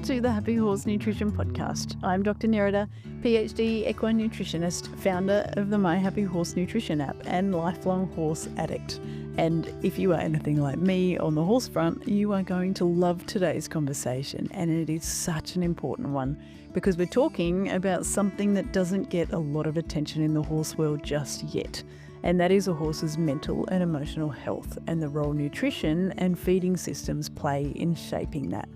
to the Happy Horse Nutrition Podcast. I'm Dr. Nerida, PhD equine nutritionist, founder of the My Happy Horse Nutrition app and lifelong horse addict. And if you are anything like me on the horse front, you are going to love today's conversation. And it is such an important one because we're talking about something that doesn't get a lot of attention in the horse world just yet. And that is a horse's mental and emotional health and the role nutrition and feeding systems play in shaping that.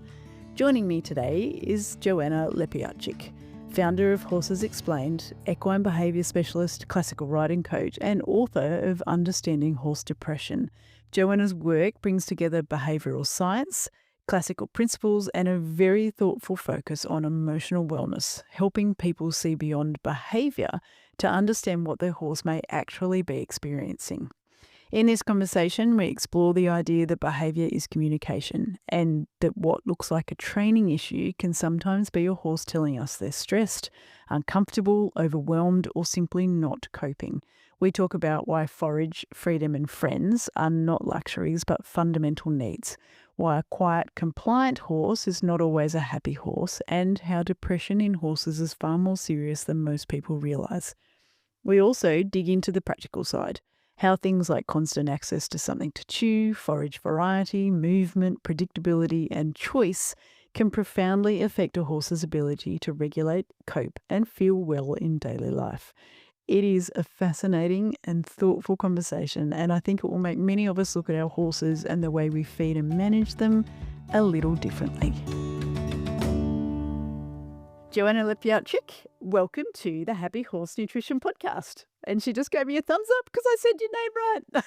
Joining me today is Joanna Lepiarczyk, founder of Horses Explained, equine behaviour specialist, classical riding coach, and author of Understanding Horse Depression. Joanna's work brings together behavioural science, classical principles, and a very thoughtful focus on emotional wellness, helping people see beyond behaviour to understand what their horse may actually be experiencing. In this conversation, we explore the idea that behaviour is communication and that what looks like a training issue can sometimes be your horse telling us they're stressed, uncomfortable, overwhelmed, or simply not coping. We talk about why forage, freedom and friends are not luxuries but fundamental needs, why a quiet, compliant horse is not always a happy horse, and how depression in horses is far more serious than most people realise. We also dig into the practical side, how things like constant access to something to chew, forage variety, movement, predictability and choice can profoundly affect a horse's ability to regulate, cope and feel well in daily life. It is a fascinating and thoughtful conversation, and I think it will make many of us look at our horses and the way we feed and manage them a little differently. Joanna Lepiarczyk, welcome to the Happy Horse Nutrition Podcast. And she just gave me a thumbs up because I said your name right.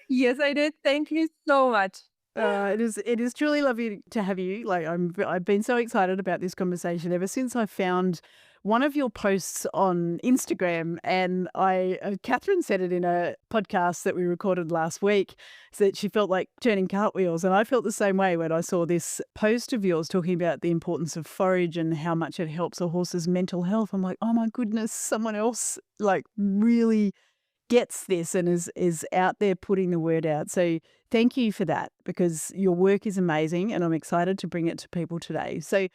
Yes, I did. Thank you so much. It is truly lovely to have you. I've been so excited about this conversation ever since I found one of your posts on Instagram, and Catherine said it in a podcast that we recorded last week, so that she felt like turning cartwheels, and I felt the same way when I saw this post of yours talking about the importance of forage and how much it helps a horse's mental health. I'm like, oh my goodness, someone else really gets this and is out there putting the word out. So thank you for that, because your work is amazing and I'm excited to bring it to people today. So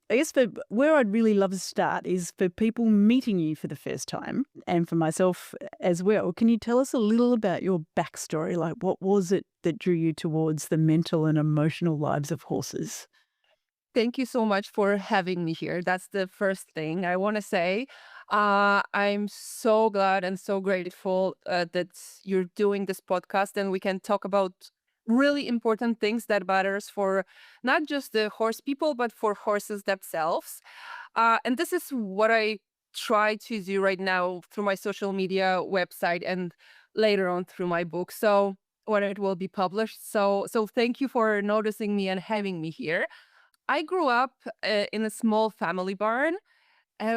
I guess where I'd really love to start is for people meeting you for the first time, and for myself as well. Can you tell us a little about your backstory? Like, what was it that drew you towards the mental and emotional lives of horses? Thank you so much for having me here. That's the first thing I want to say. I'm so glad and so grateful that you're doing this podcast and we can talk about really important things that matters for not just the horse people, but for horses themselves. And this is what I try to do right now through my social media website and later on through my book. So when it will be published. So thank you for noticing me and having me here. I grew up in a small family barn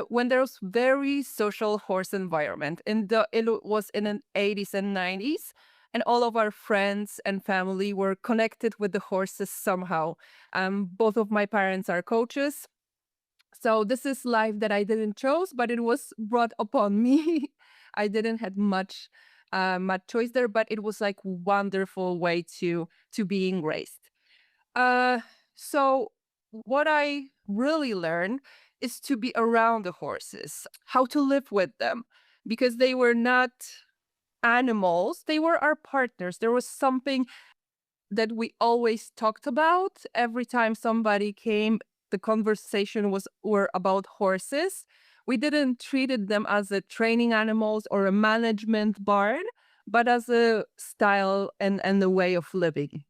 when there was very social horse environment. It was in the 80s and 90s. And all of our friends and family were connected with the horses somehow. Both of my parents are coaches. So this is life that I didn't choose, but it was brought upon me. I didn't have much choice there, but it was like wonderful way to being raised. So what I really learned is to be around the horses, how to live with them, because they were not animals, they were our partners. There was something that we always talked about every time somebody came. The conversation were about horses. We didn't treat them as a training animals or a management barn, but as a style and a way of living.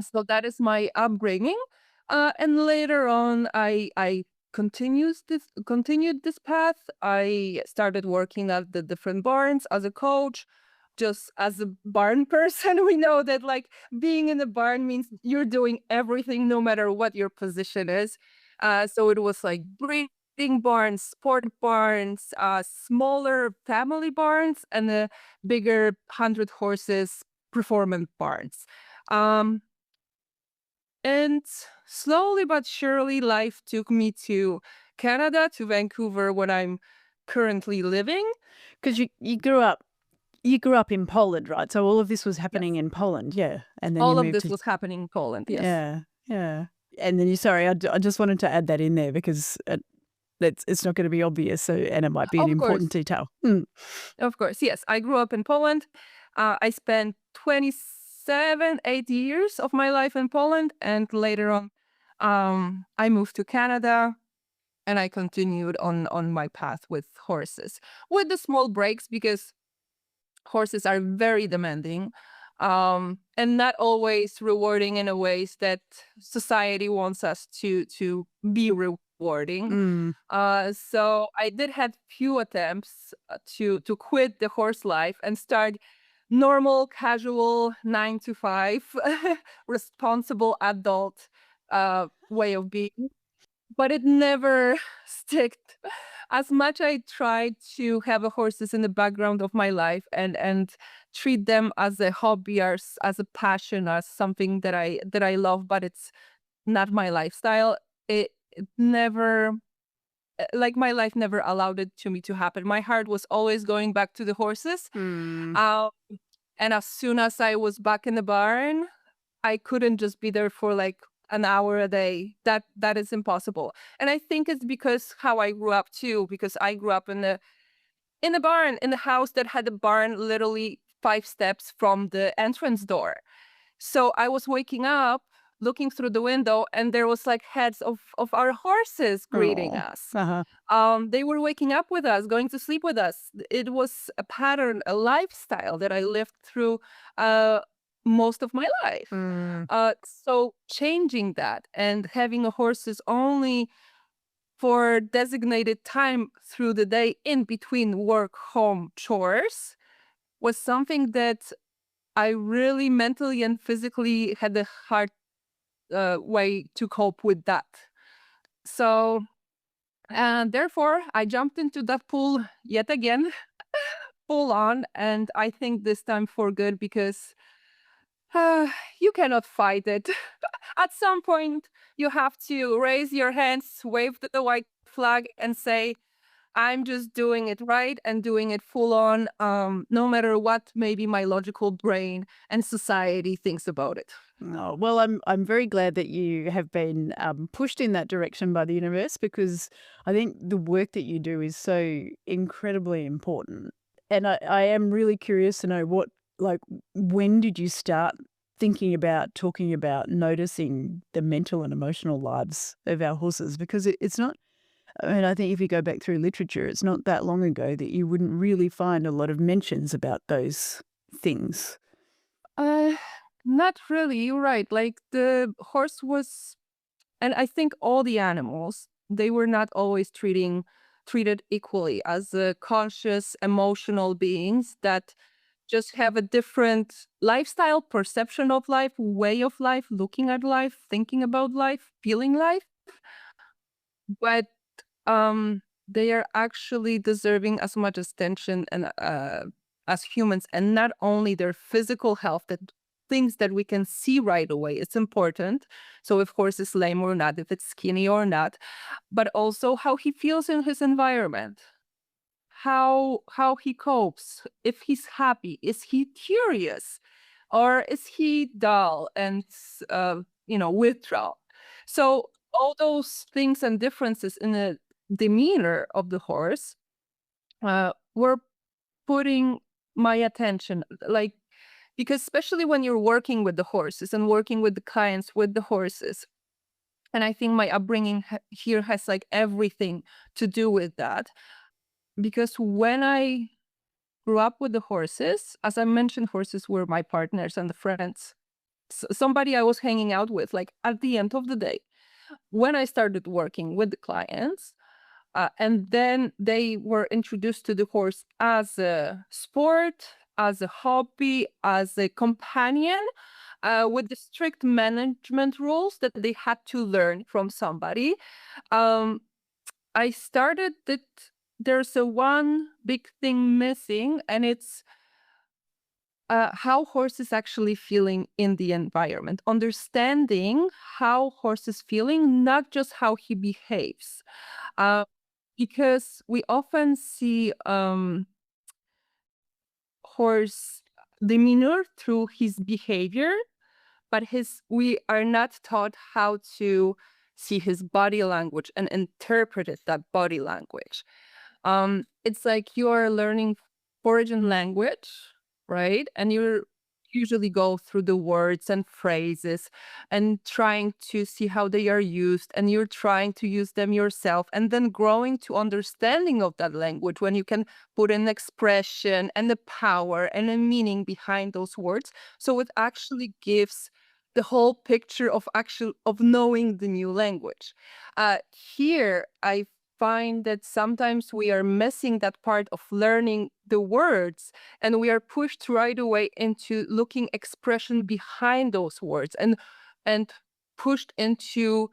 So that is my upbringing. And later on, I continued this path. I started working at the different barns as a coach. Just as a barn person, we know that being in the barn means you're doing everything no matter what your position is. So it was like breeding barns, sport barns, smaller family barns, and the bigger 100 horses performance barns. And slowly but surely, life took me to Canada, to Vancouver, where I'm currently living. Because you grew up in Poland, right? So all of this was happening in Poland, yeah. And then all of this was happening in Poland, yes. Yeah. And then I just wanted to add that in there because it's not going to be obvious. So, and it might be an Of course. important detail. Of course, yes. I grew up in Poland. I spent 8 years of my life in Poland, and later on, I moved to Canada, and I continued on my path with horses, with the small breaks because horses are very demanding, and not always rewarding in a ways that society wants us to be rewarding. So I did have few attempts to quit the horse life and start normal, casual 9 to 5, responsible adult way of being, but it never sticked. As much I tried to have a horses in the background of my life and treat them as a hobby, as a passion, as something that I love, but it's not my lifestyle. It never, like, my life never allowed it to me to happen. My heart was always going back to the horses. And as soon as I was back in the barn, I couldn't just be there for like an hour a day. That is impossible. And I think it's because how I grew up too, because I grew up in the barn, in the house that had a barn literally 5 steps from the entrance door. So I was waking up, looking through the window, and there was like heads of our horses greeting us. They were waking up with us, going to sleep with us. It was a pattern, a lifestyle that I lived through most of my life. So changing that and having a horses only for designated time through the day in between work, home, chores was something that I really mentally and physically had a hard way to cope with that. So, and therefore, I jumped into that pool yet again, full on, and I think this time for good because you cannot fight it. At some point, you have to raise your hands, wave the white flag, and say, I'm just doing it right and doing it full on, no matter what maybe my logical brain and society thinks about it. Oh, well, I'm very glad that you have been pushed in that direction by the universe, because I think the work that you do is so incredibly important. And I am really curious to know when did you start thinking about, talking about, noticing the mental and emotional lives of our horses? Because it's not, I mean, I think if you go back through literature, it's not that long ago that you wouldn't really find a lot of mentions about those things. Not really, you're right. Like the horse was, and I think all the animals, they were not always treated equally as conscious, emotional beings that just have a different lifestyle, perception of life, way of life, looking at life, thinking about life, feeling life. But they are actually deserving as much attention and as humans, and not only their physical health, that things that we can see right away. It's important. So if horse is lame or not, if it's skinny or not, but also how he feels in his environment, how he copes, if he's happy, is he curious, or is he dull and withdraw. So all those things and differences in the demeanor of the horse were putting my attention, like, because especially when you're working with the horses and working with the clients with the horses, and I think my upbringing here has like everything to do with that, because when I grew up with the horses, as I mentioned, horses were my partners and the friends, somebody I was hanging out with, like at the end of the day, when I started working with the clients, and then they were introduced to the horse as a sport, as a hobby, as a companion, with the strict management rules that they had to learn from somebody. I started that there's a one big thing missing, and it's how horse is actually feeling in the environment, understanding how horse is feeling, not just how he behaves. Because we often see horse demeanor through his behavior, but we are not taught how to see his body language and interpret that body language. It's like you are learning foreign language, right? And you usually go through the words and phrases and trying to see how they are used, and you're trying to use them yourself, and then growing to understanding of that language when you can put an expression and the power and a meaning behind those words. So it actually gives the whole picture of knowing the new language. Here I find that sometimes we are missing that part of learning the words, and we are pushed right away into looking expression behind those words, and pushed into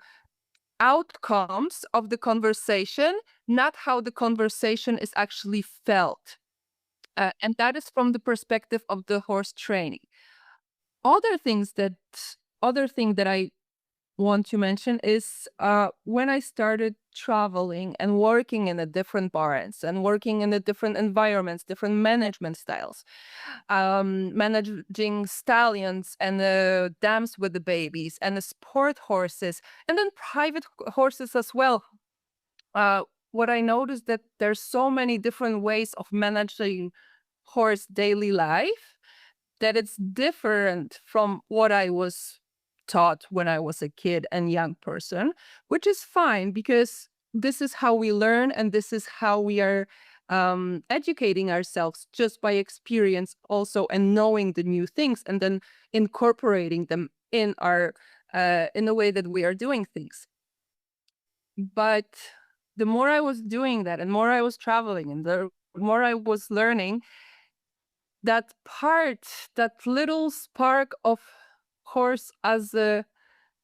outcomes of the conversation, not how the conversation is actually felt. And that is from the perspective of the horse training. Other things that other thing that I want to mention is when I started traveling and working in the different barns and working in the different environments, different management styles, managing stallions and the dams with the babies and the sport horses and then private horses as well. What I noticed that there's so many different ways of managing horse daily life that it's different from what I was taught when I was a kid and young person, which is fine because this is how we learn and this is how we are educating ourselves just by experience also, and knowing the new things and then incorporating them in the way that we are doing things. But the more I was doing that and more I was traveling and the more I was learning, that little spark of horse as a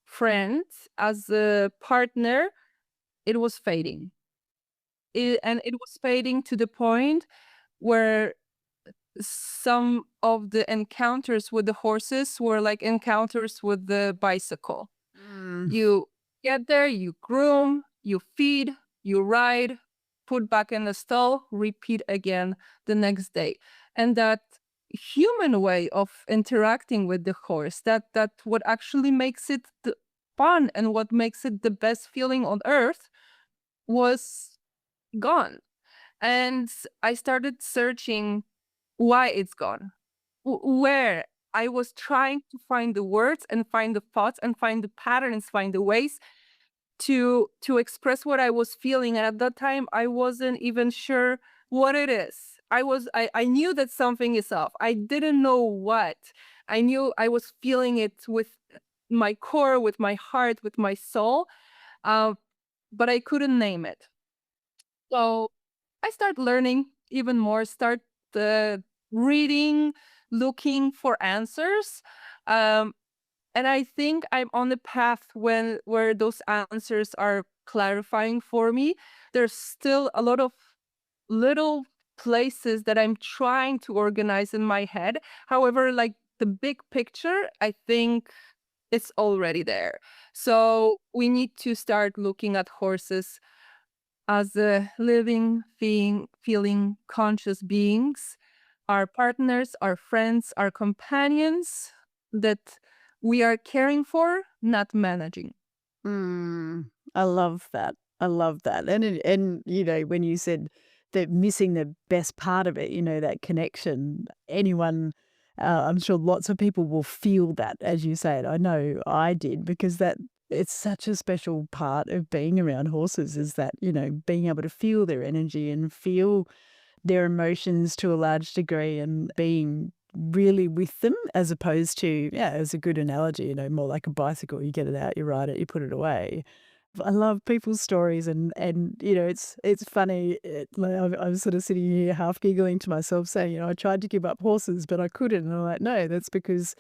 friend, as a partner, it was fading. And it was fading to the point where some of the encounters with the horses were like encounters with the bicycle. You get there, you groom, you feed, you ride, put back in the stall, repeat again the next day. And that human way of interacting with the horse, that what actually makes it fun and what makes it the best feeling on earth, was gone. And I started searching why it's gone. Where I was trying to find the words and find the thoughts and find the patterns, find the ways to express what I was feeling. And at that time, I wasn't even sure what it is. I knew that something is off. I didn't know what. I knew I was feeling it with my core, with my heart, with my soul, but I couldn't name it. So I start learning even more, start reading, looking for answers. And I think I'm on a path where those answers are clarifying for me. There's still a lot of little places that I'm trying to organize in my head. However, like the big picture, I think it's already there. So we need to start looking at horses as living, feeling conscious beings, our partners, our friends, our companions that we are caring for, not managing. I love that. I love that. And you know, when you said that missing the best part of it, you know, that connection, anyone, I'm sure lots of people will feel that, as you said. I know I did, because it's such a special part of being around horses, is that, you know, being able to feel their energy and feel their emotions to a large degree and being really with them, as opposed to, yeah, as a good analogy, you know, more like a bicycle. You get it out, you ride it, you put it away. I love people's stories, and you know, it's funny. Like, I'm sort of sitting here half giggling to myself, saying, you know, I tried to give up horses, but I couldn't. And I'm like, no, that's because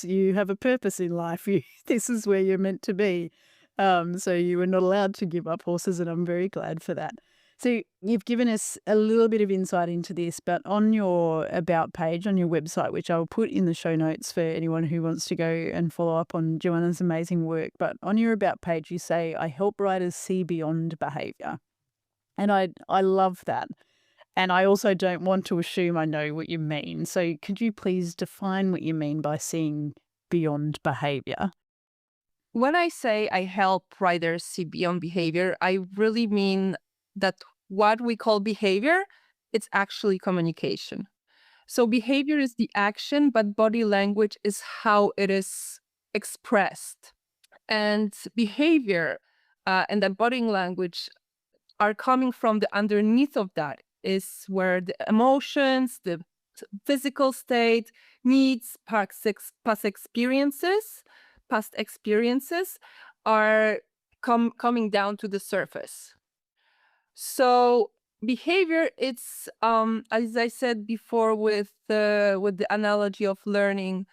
you have a purpose in life. This is where you're meant to be. So you were not allowed to give up horses, and I'm very glad for that. So you've given us a little bit of insight into this, but on your About page on your website, which I'll put in the show notes for anyone who wants to go and follow up on Joanna's amazing work, but on your About page, you say, I help riders see beyond behaviour. And I love that. And I also don't want to assume I know what you mean. So could you please define what you mean by seeing beyond behavior? When I say I help riders see beyond behavior, I really mean that what we call behavior, it's actually communication. So behavior is the action, but body language is how it is expressed. And behavior and that body language are coming from the underneath of that is where the emotions, the physical state, needs, past experiences are coming down to the surface. So behavior, it's as I said before with the analogy of learning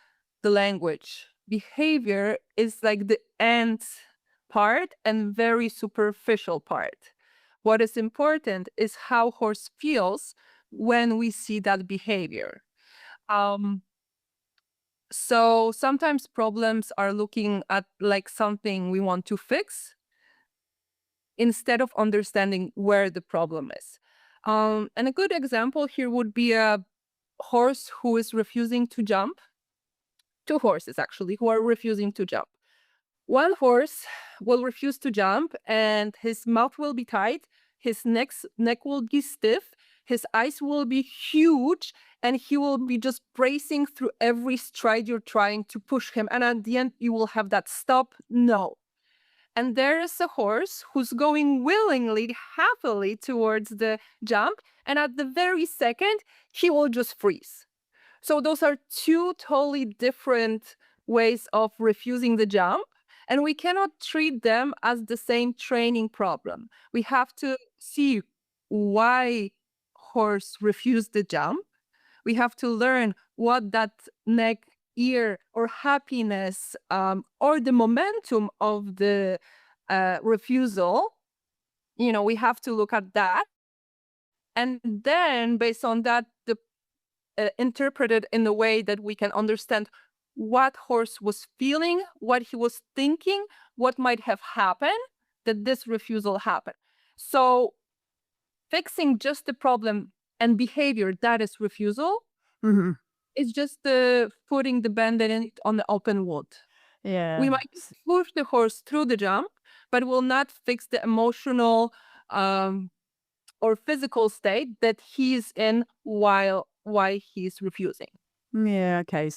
the language. Behavior is like the end part and very superficial part. What is important is how horse feels when we see that behavior. So sometimes problems are looking at like something we want to fix instead of understanding where the problem is. And a good example here would be a horse who is refusing to jump. Two horses actually who are refusing to jump. One horse will refuse to jump and his mouth will be tight, his neck will be stiff, his eyes will be huge, and he will be just bracing through every stride you're trying to push him. And at the end, you will have that stop, no. And there is a horse who's going willingly, happily towards the jump. And at the very second, he will just freeze. So those are two totally different ways of refusing the jump. And we cannot treat them as the same training problem. We have to see why horse refused the jump. We have to learn what that neck, ear, or happiness, or the momentum of the refusal, we have to look at that. And then based on that, interpret it in a way that we can understand what horse was feeling, what he was thinking, what might have happened that this refusal happened. So fixing just the problem and behavior that is refusal is just putting the band-aid on the open wound. Yeah. We might push the horse through the jump, but will not fix the emotional or physical state that he's in why he's refusing. Yeah. Okay.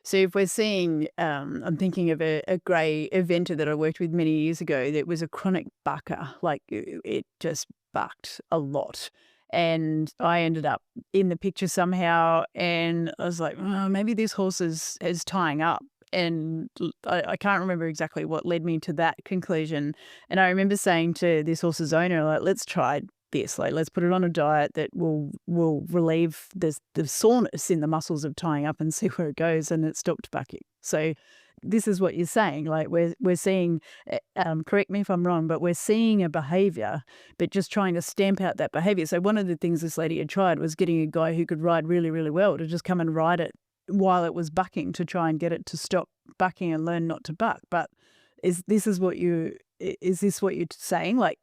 So if we're seeing, I'm thinking of a grey eventer that I worked with many years ago that was a chronic bucker, like it just bucked a lot. And I ended up in the picture somehow, and I was like, oh, maybe this horse is tying up. And I can't remember exactly what led me to that conclusion. And I remember saying to this horse's owner, like, let's try this. Like, let's put it on a diet that will relieve the soreness in the muscles of tying up and see where it goes. And it stopped bucking. So this is what you're saying. Like we're seeing, correct me if I'm wrong, but we're seeing a behavior, but just trying to stamp out that behavior. So one of the things this lady had tried was getting a guy who could ride really, really well to just come and ride it while it was bucking to try and get it to stop bucking and learn not to buck. But is this what you're saying? Like,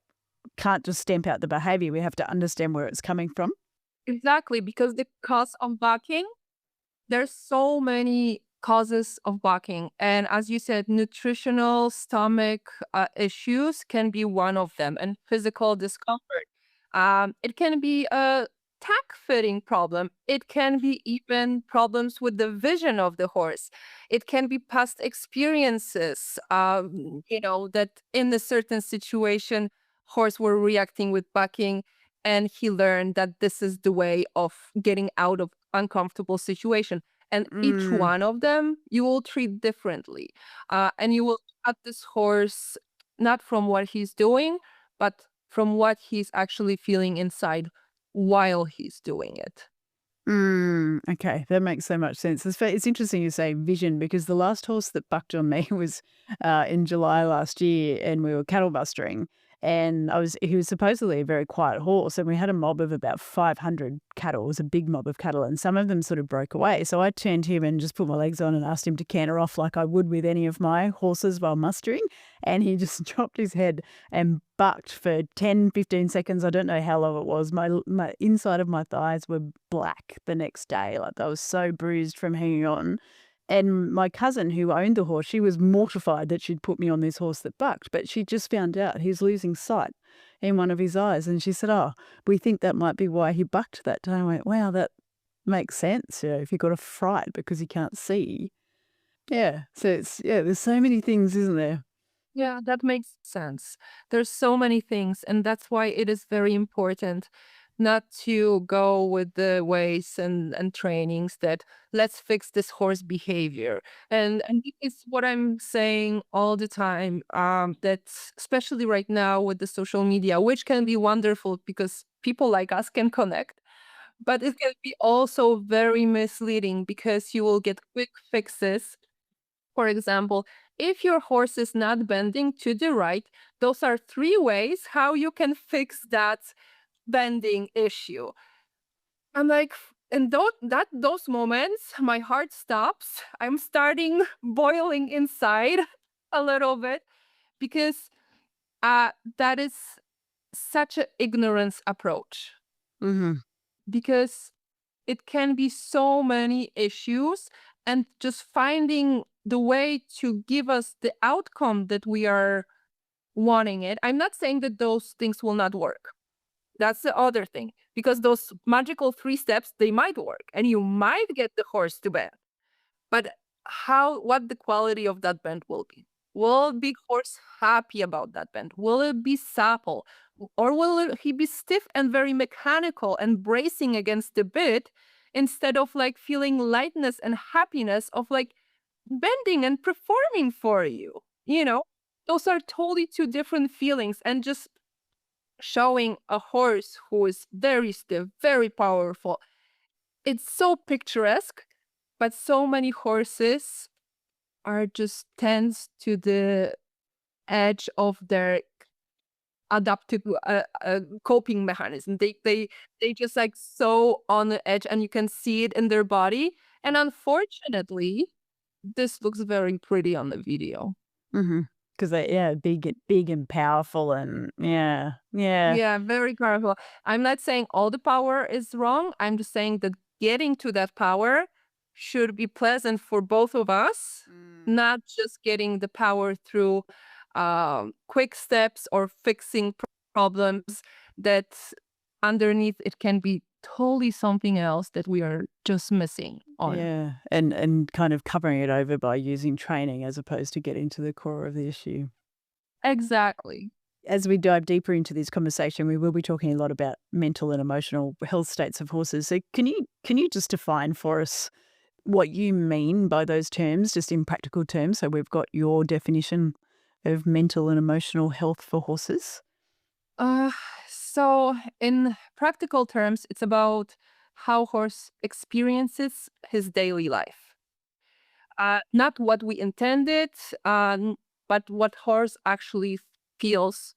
can't just stamp out the behavior. We have to understand where it's coming from. Exactly, because the cause of bucking, there's so many causes of bucking. And as you said, nutritional stomach issues can be one of them, and physical discomfort. It can be a tack fitting problem. It can be even problems with the vision of the horse. It can be past experiences, that in a certain situation, horse were reacting with bucking, and he learned that this is the way of getting out of uncomfortable situation. And each one of them you will treat differently. And you will cut this horse not from what he's doing, but from what he's actually feeling inside while he's doing it. Okay, that makes so much sense. It's interesting you say vision, because the last horse that bucked on me was in July last year, and we were cattle mustering. And he was supposedly a very quiet horse, and we had a mob of about 500 cattle. It was a big mob of cattle, and some of them sort of broke away. So I turned to him and just put my legs on and asked him to canter off like I would with any of my horses while mustering. And he just dropped his head and bucked for 10, 15 seconds. I don't know how long it was. My inside of my thighs were black the next day. Like, I was so bruised from hanging on. And my cousin who owned the horse, she was mortified that she'd put me on this horse that bucked, but she just found out he's losing sight in one of his eyes. And she said, "Oh, we think that might be why he bucked that day." I went, "Wow, that makes sense. If you've got a fright because he can't see." Yeah. So there's so many things, isn't there? Yeah, that makes sense. There's so many things, and that's why it is very important not to go with the ways and trainings that let's fix this horse behavior. And it's what I'm saying all the time, that especially right now with the social media, which can be wonderful because people like us can connect, but it can be also very misleading because you will get quick fixes. For example, if your horse is not bending to the right, those are three ways how you can fix that bending issue. I'm like, in those moments, my heart stops. I'm starting boiling inside a little bit because that is such an ignorance approach. Mm-hmm. Because it can be so many issues, and just finding the way to give us the outcome that we are wanting it. I'm not saying that those things will not work. That's the other thing, because those magical 3 steps, they might work and you might get the horse to bend. But what the quality of that bend will be? Will big horse happy about that bend? Will it be supple? Or will he be stiff and very mechanical and bracing against the bit instead of like feeling lightness and happiness of like bending and performing for you? Those are totally two different feelings. And just showing a horse who is very stiff, very powerful, it's so picturesque, but so many horses are just tense to the edge of their adaptive coping mechanism. They just like so on the edge, and you can see it in their body. And unfortunately, this looks very pretty on the video. Mm-hmm. Because they're big and powerful, and yeah. Yeah, very powerful. I'm not saying all the power is wrong. I'm just saying that getting to that power should be pleasant for both of us, not just getting the power through quick steps or fixing problems that underneath it can be totally something else that we are just missing on. Yeah, and kind of covering it over by using training as opposed to getting to the core of the issue. Exactly. As we dive deeper into this conversation, we will be talking a lot about mental and emotional health states of horses. So can you just define for us what you mean by those terms, just in practical terms? So we've got your definition of mental and emotional health for horses. So in practical terms, it's about how horse experiences his daily life. Not what we intended, but what horse actually feels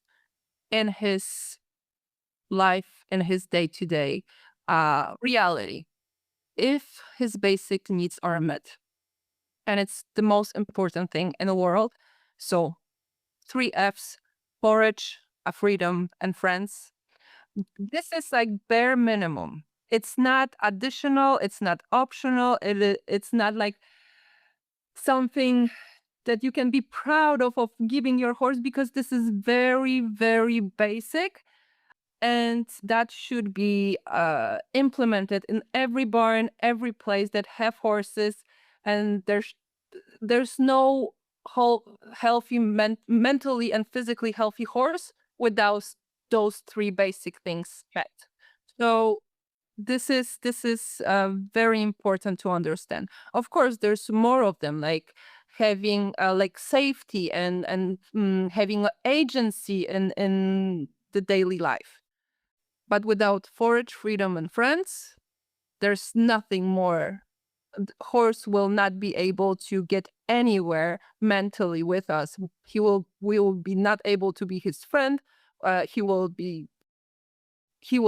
in his life, in his day-to-day reality, if his basic needs are met. And it's the most important thing in the world. So 3 Fs: forage, freedom, and friends. This is like bare minimum. It's not additional. It's not optional. It's not like something that you can be proud of giving your horse, because this is very, very basic. And that should be implemented in every barn, every place that have horses. And there's no whole healthy, mentally and physically healthy horse without those 3 basic things met. So this is very important to understand. Of course, there's more of them, like having like safety and having agency in the daily life. But without forage, freedom, and friends, there's nothing more. The horse will not be able to get anywhere mentally with us. We will be not able to be his friend. He will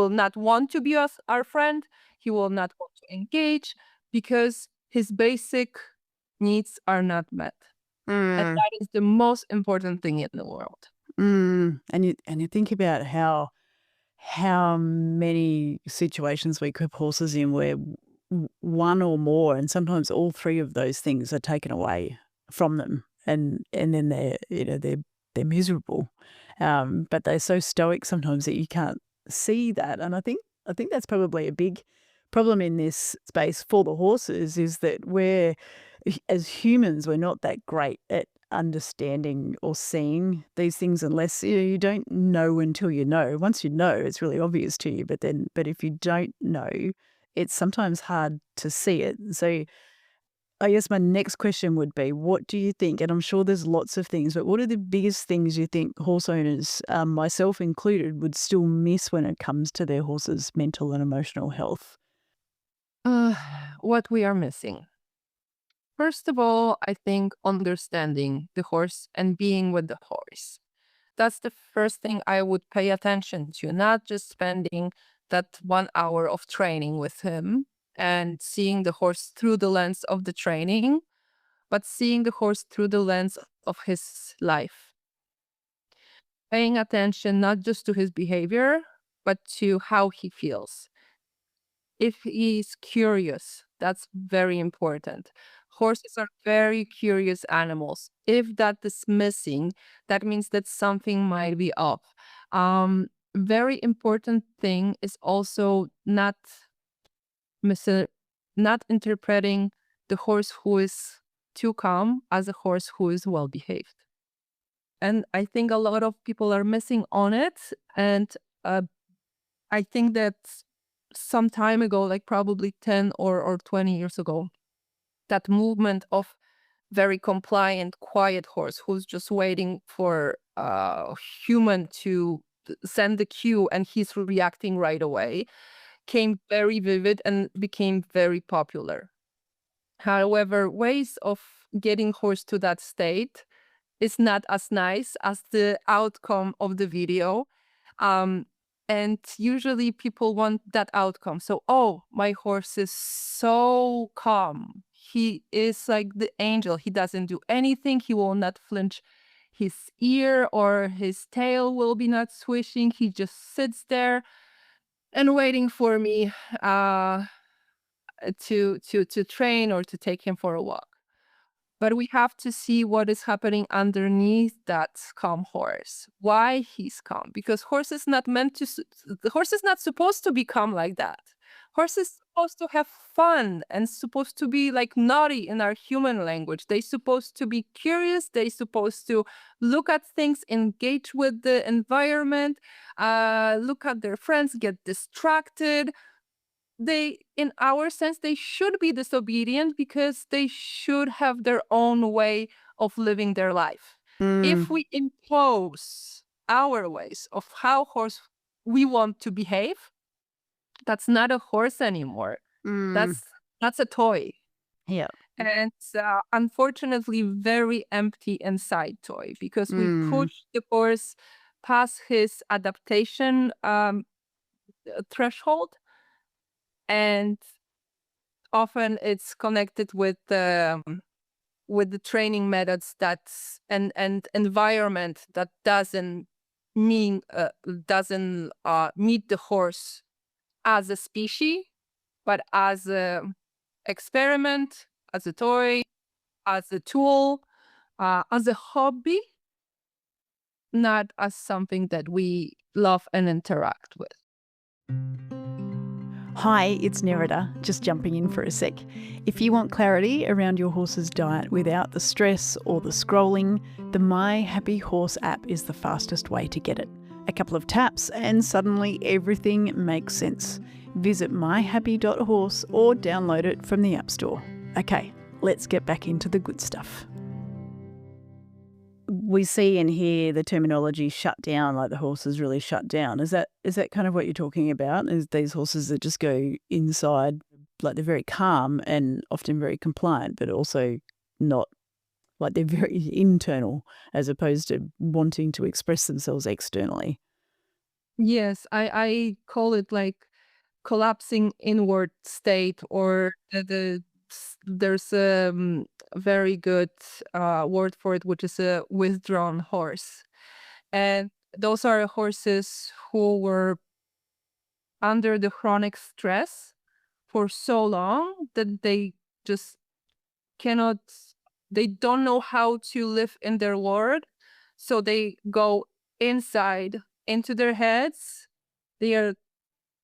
not want to be our friend. He will not want to engage because his basic needs are not met. And that is the most important thing in the world. And you think about how many situations we keep horses in where one or more, and sometimes all three of those things are taken away from them, and then they're miserable. But they're so stoic sometimes that you can't see that. And I think that's probably a big problem in this space for the horses, is that as humans, we're not that great at understanding or seeing these things unless you don't know until you know. Once you know, it's really obvious to you. But if you don't know, it's sometimes hard to see it. So I guess my next question would be, what do you think, and I'm sure there's lots of things, but what are the biggest things you think horse owners, myself included, would still miss when it comes to their horse's mental and emotional health? What we are missing. First of all, I think understanding the horse and being with the horse. That's the first thing I would pay attention to, not just spending that 1 hour of training with him and seeing the horse through the lens of the training, but seeing the horse through the lens of his life. Paying attention not just to his behavior, but to how he feels. If he's curious, that's very important. Horses are very curious animals. If that is missing, that means that something might be off. Very important thing is also not interpreting the horse who is too calm as a horse who is well behaved. And I think a lot of people are missing on it. And I think that some time ago, like probably 10 or 20 years ago, that movement of very compliant, quiet horse who's just waiting for a human to send the cue and he's reacting right away, came very vivid and became very popular. However, ways of getting horse to that state is not as nice as the outcome of the video. And usually people want that outcome. So, oh, my horse is so calm. He is like the angel. He doesn't do anything. He will not flinch his ear or his tail will be not swishing. He just sits there and waiting for me to train or to take him for a walk. But we have to see what is happening underneath that calm horse. Why he's calm? Because horse is not the horse is not supposed to be calm like that. Horse is supposed to have fun and supposed to be like naughty in our human language. They're supposed to be curious. They're supposed to look at things, engage with the environment, look at their friends, get distracted. In our sense, they should be disobedient because they should have their own way of living their life. If we impose our ways of how horse we want to behave, that's not a horse anymore. That's a toy. Yeah. And unfortunately, very empty inside toy because we push the horse past his adaptation threshold. And often it's connected with the training methods and environment that doesn't meet the horse as a species, but as a experiment, as a toy, as a tool, as a hobby, not as something that we love and interact with. Hi, it's Nerida, just jumping in for a sec. If you want clarity around your horse's diet without the stress or the scrolling, the My Happy Horse app is the fastest way to get it. A couple of taps and suddenly everything makes sense. Visit myhappy.horse or download it from the App Store. Okay, let's get back into the good stuff. We see and hear the terminology shut down, like the horse is really shut down. Is that kind of what you're talking about? Is these horses that just go inside, like they're very calm and often very compliant, but also not, like they're very internal as opposed to wanting to express themselves externally? Yes, I call it like collapsing inward state, or there's a very good word for it, which is a withdrawn horse. And those are horses who were under the chronic stress, for so long that they just cannot, they don't know how to live in their world. So they go inside into their heads. They are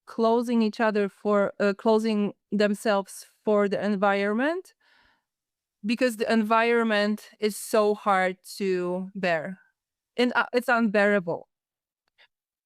closing each other for closing themselves for the environment, because the environment is so hard to bear, and it's unbearable.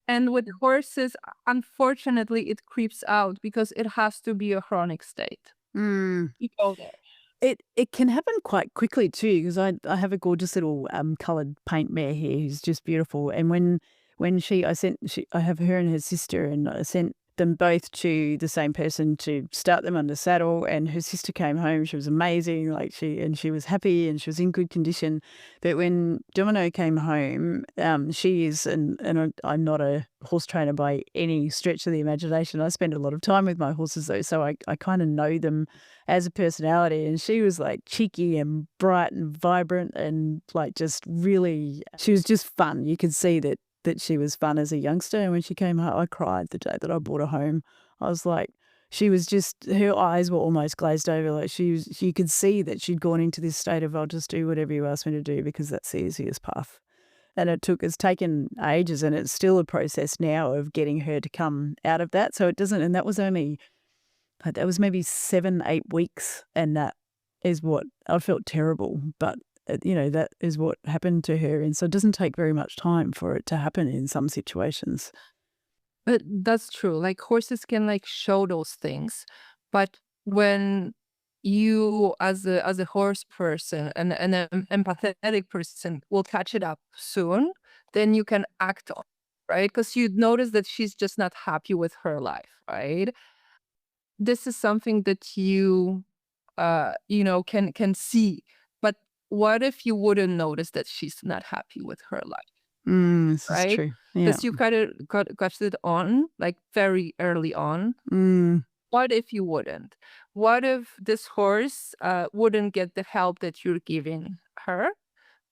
And with horses, unfortunately, it creeps out because it has to be a chronic state. Mm. You go there. It can happen quite quickly too, because I have a gorgeous little coloured paint mare here who's just beautiful. And when I have her and her sister, and I sent them both to the same person to start them under saddle. And her sister came home; she was amazing, she was happy and she was in good condition. But when Domino came home, she is, I'm not a horse trainer by any stretch of the imagination. I spend a lot of time with my horses though, so I kind of know them as a personality. And she was like cheeky and bright and vibrant, and like just really, she was just fun. You could see that she was fun as a youngster. And when she came home, I cried the day that I brought her home. I was like, she was just, her eyes were almost glazed over. Like you could see that she'd gone into this state of, I'll just do whatever you ask me to do because that's the easiest path. And it's taken ages, and it's still a process now of getting her to come out of that. So it doesn't, and that was maybe 7-8 weeks. And that is what, I felt terrible, but that is what happened to her. And so it doesn't take very much time for it to happen in some situations. But that's true. Like horses can like show those things, but when you as a horse person and an empathetic person will catch it up soon, then you can act on it, right? Because you notice that she's just not happy with her life, right? This is something that you can see. But what if you wouldn't notice that she's not happy with her life? This right? is true. Yeah. Because you kind of got it on like very early on. What if you wouldn't? What if this horse wouldn't get the help that you're giving her,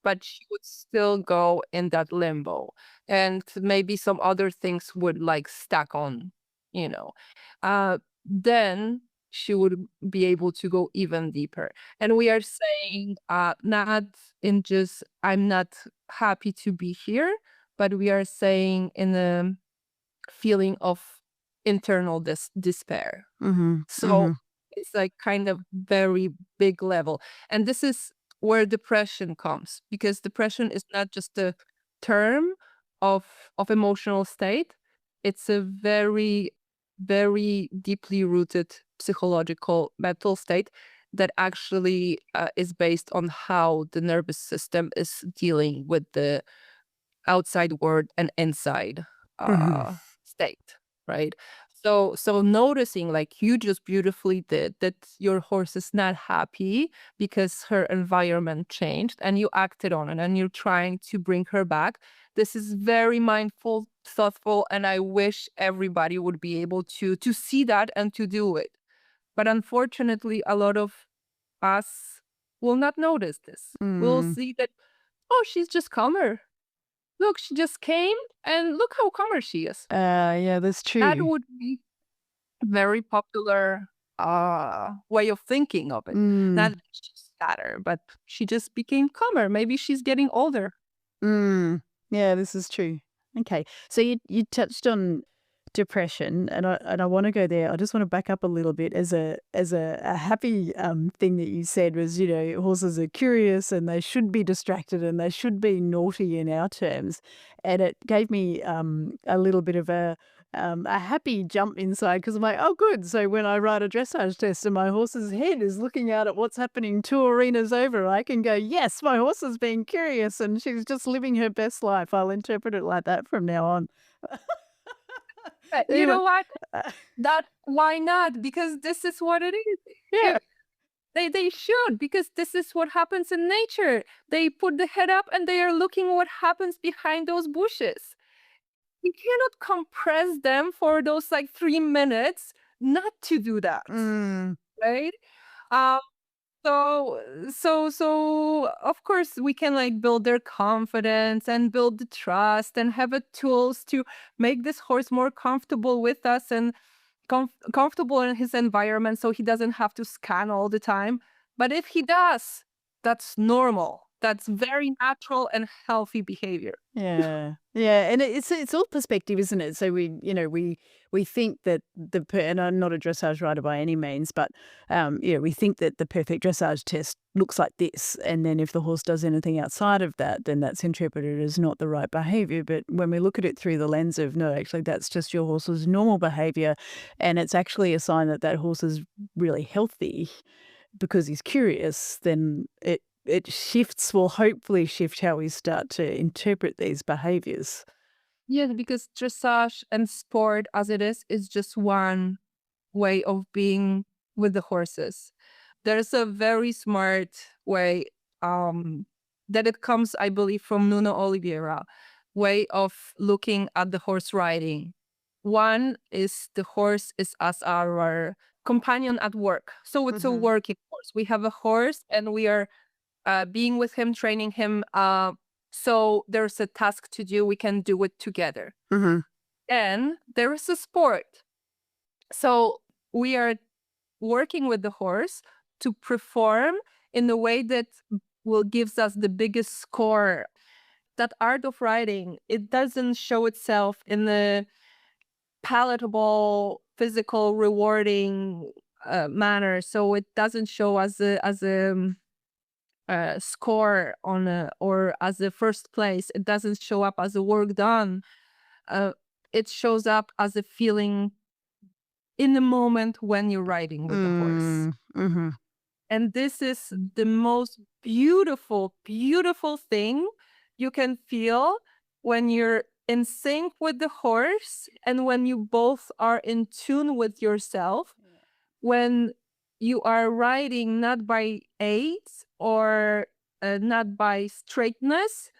but she would still go in that limbo, and maybe some other things would like stack on, then she would be able to go even deeper. And we are saying not in just, I'm not happy to be here, but we are saying in a feeling of internal despair. So it's like kind of very big level. And this is where depression comes, because depression is not just a term of emotional state. It's a very, very deeply rooted psychological mental state that actually is based on how the nervous system is dealing with the outside world and inside state, right? So noticing, like you just beautifully did, that your horse is not happy because her environment changed and you acted on it and you're trying to bring her back. This is very mindful, thoughtful, and I wish everybody would be able to see that and to do it. But unfortunately, a lot of us will not notice this. We'll see that, oh, she's just calmer. Look, she just came, and look how calmer she is. Yeah, that's true. That would be a very popular way of thinking of it. Not that she's sadder, but she just became calmer. Maybe she's getting older. Yeah, this is true. Okay, so you touched on depression, and I want to go there. I just want to back up a little bit. As a happy thing that you said was, horses are curious and they should be distracted and they should be naughty in our terms, and it gave me a little bit of a happy jump inside, because I'm like, oh good, so when I write a dressage test and my horse's head is looking out at what's happening 2 arenas over, I can go, yes, my horse is being curious and she's just living her best life. I'll interpret it like that from now on. You know what? Why not? Because this is what it is. Yeah. They should, because this is what happens in nature. They put the head up and they are looking what happens behind those bushes. You cannot compress them for those like 3 minutes not to do that, right? So of course we can like build their confidence and build the trust and have tools to make this horse more comfortable with us and comfortable in his environment, so he doesn't have to scan all the time. But if he does, that's normal. That's very natural and healthy behavior. Yeah, yeah, and it's all perspective, isn't it? So we think that and I'm not a dressage rider by any means, but we think that the perfect dressage test looks like this, and then if the horse does anything outside of that, then that's interpreted as not the right behavior. But when we look at it through the lens of no, actually that's just your horse's normal behavior, and it's actually a sign that that horse is really healthy because he's curious, then it will hopefully shift how we start to interpret these behaviors. Yeah, because dressage and sport as it is just one way of being with the horses. There's a very smart way that it comes, I believe, from Nuno Oliveira, way of looking at the horse riding. One is the horse is as our companion at work. So it's a working horse. We have a horse and we are being with him, training him. So there's a task to do. We can do it together. And there is a sport. So we are working with the horse to perform in a way that will gives us the biggest score. That art of riding, it doesn't show itself in the palatable, physical, rewarding manner. So it doesn't show as a score on or as a first place. It doesn't show up as a work done. It shows up as a feeling in the moment when you're riding with the horse. And this is the most beautiful, beautiful thing you can feel when you're in sync with the horse and when you both are in tune with yourself. When you are riding not by aids or not by straightness,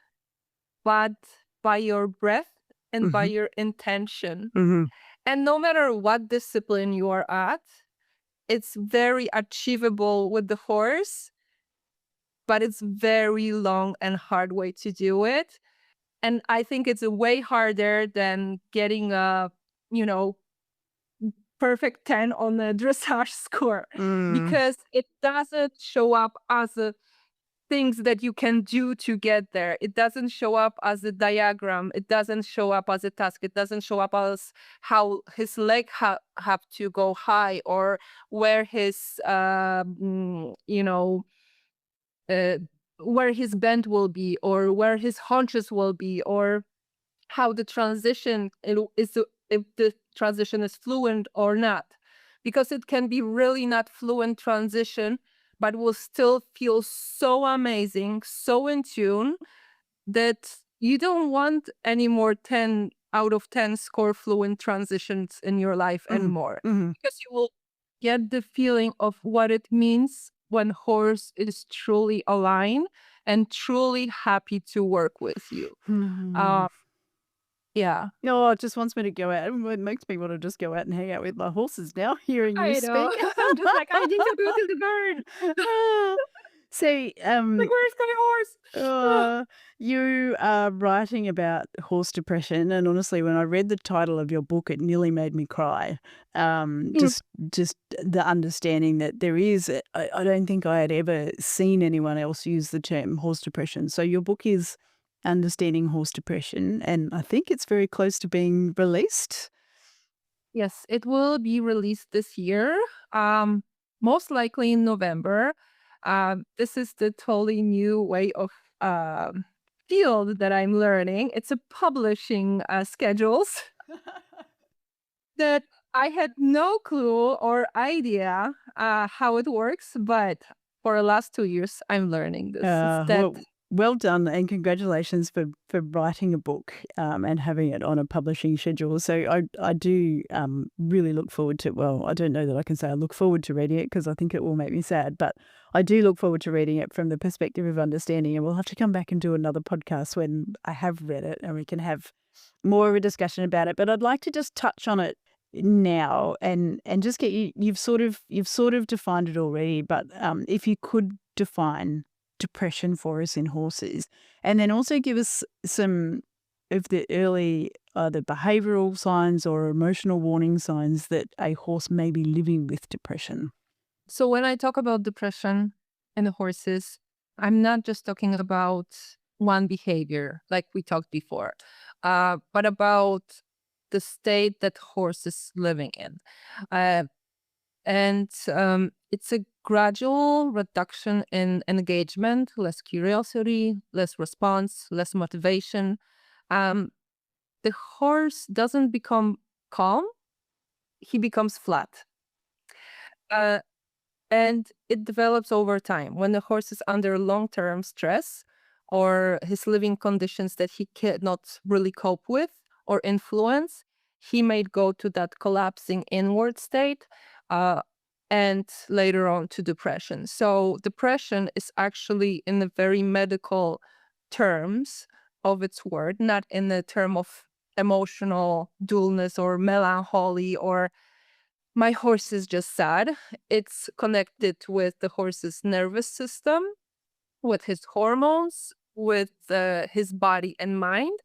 but by your breath and by your intention. And no matter what discipline you are at, it's very achievable with the horse, but it's very long and hard way to do it. And I think it's way harder than getting a, perfect 10 on the dressage score, because it doesn't show up as things that you can do to get there. It doesn't show up as a diagram. It doesn't show up as a task. It doesn't show up as how his leg have to go high, or where his where his bend will be, or where his haunches will be, or how the transition is, if the transition is fluent or not. Because it can be really not fluent transition, but will still feel so amazing, so in tune, that you don't want any more 10 out of 10 score fluent transitions in your life anymore. Because you will get the feeling of what it means when horse is truly aligned and truly happy to work with you. Yeah. No, it just wants me to go out. It makes me want to just go out and hang out with my horses now, hearing you speak. I'm just like, I need to go to the garden. So, Like, where's my horse? you are writing about horse depression, and honestly, when I read the title of your book, it nearly made me cry. Just the understanding that there is, I don't think I had ever seen anyone else use the term horse depression. So your book is Understanding Horse Depression, and I think it's very close to being released. Yes, it will be released this year, most likely in November. This is the totally new way of field that I'm learning. It's a publishing schedules that I had no clue or idea how it works, but for the last 2 years, I'm learning this. Well done, and congratulations for writing a book and having it on a publishing schedule. So I do really look forward to, well, I don't know that I can say I look forward to reading it, because I think it will make me sad, but I do look forward to reading it from the perspective of understanding, and we'll have to come back and do another podcast when I have read it and we can have more of a discussion about it. But I'd like to just touch on it now and just get you've sort of defined it already, but if you could define depression for us in horses, and then also give us some of the early either behavioral signs or emotional warning signs that a horse may be living with depression? So when I talk about depression in the horses, I'm not just talking about one behavior like we talked before, but about the state that horse is living in. Uh, and it's a gradual reduction in engagement, less curiosity, less response, less motivation. Um, the horse doesn't become calm, he becomes flat. Uh, and it develops over time. When the horse is under long-term stress or his living conditions that he cannot really cope with or influence, he may go to that collapsing inward state, uh, and later on to depression. So depression is actually in the very medical terms of its word, not in the term of emotional dullness or melancholy or my horse is just sad. It's connected with the horse's nervous system, with his hormones, with his body and mind.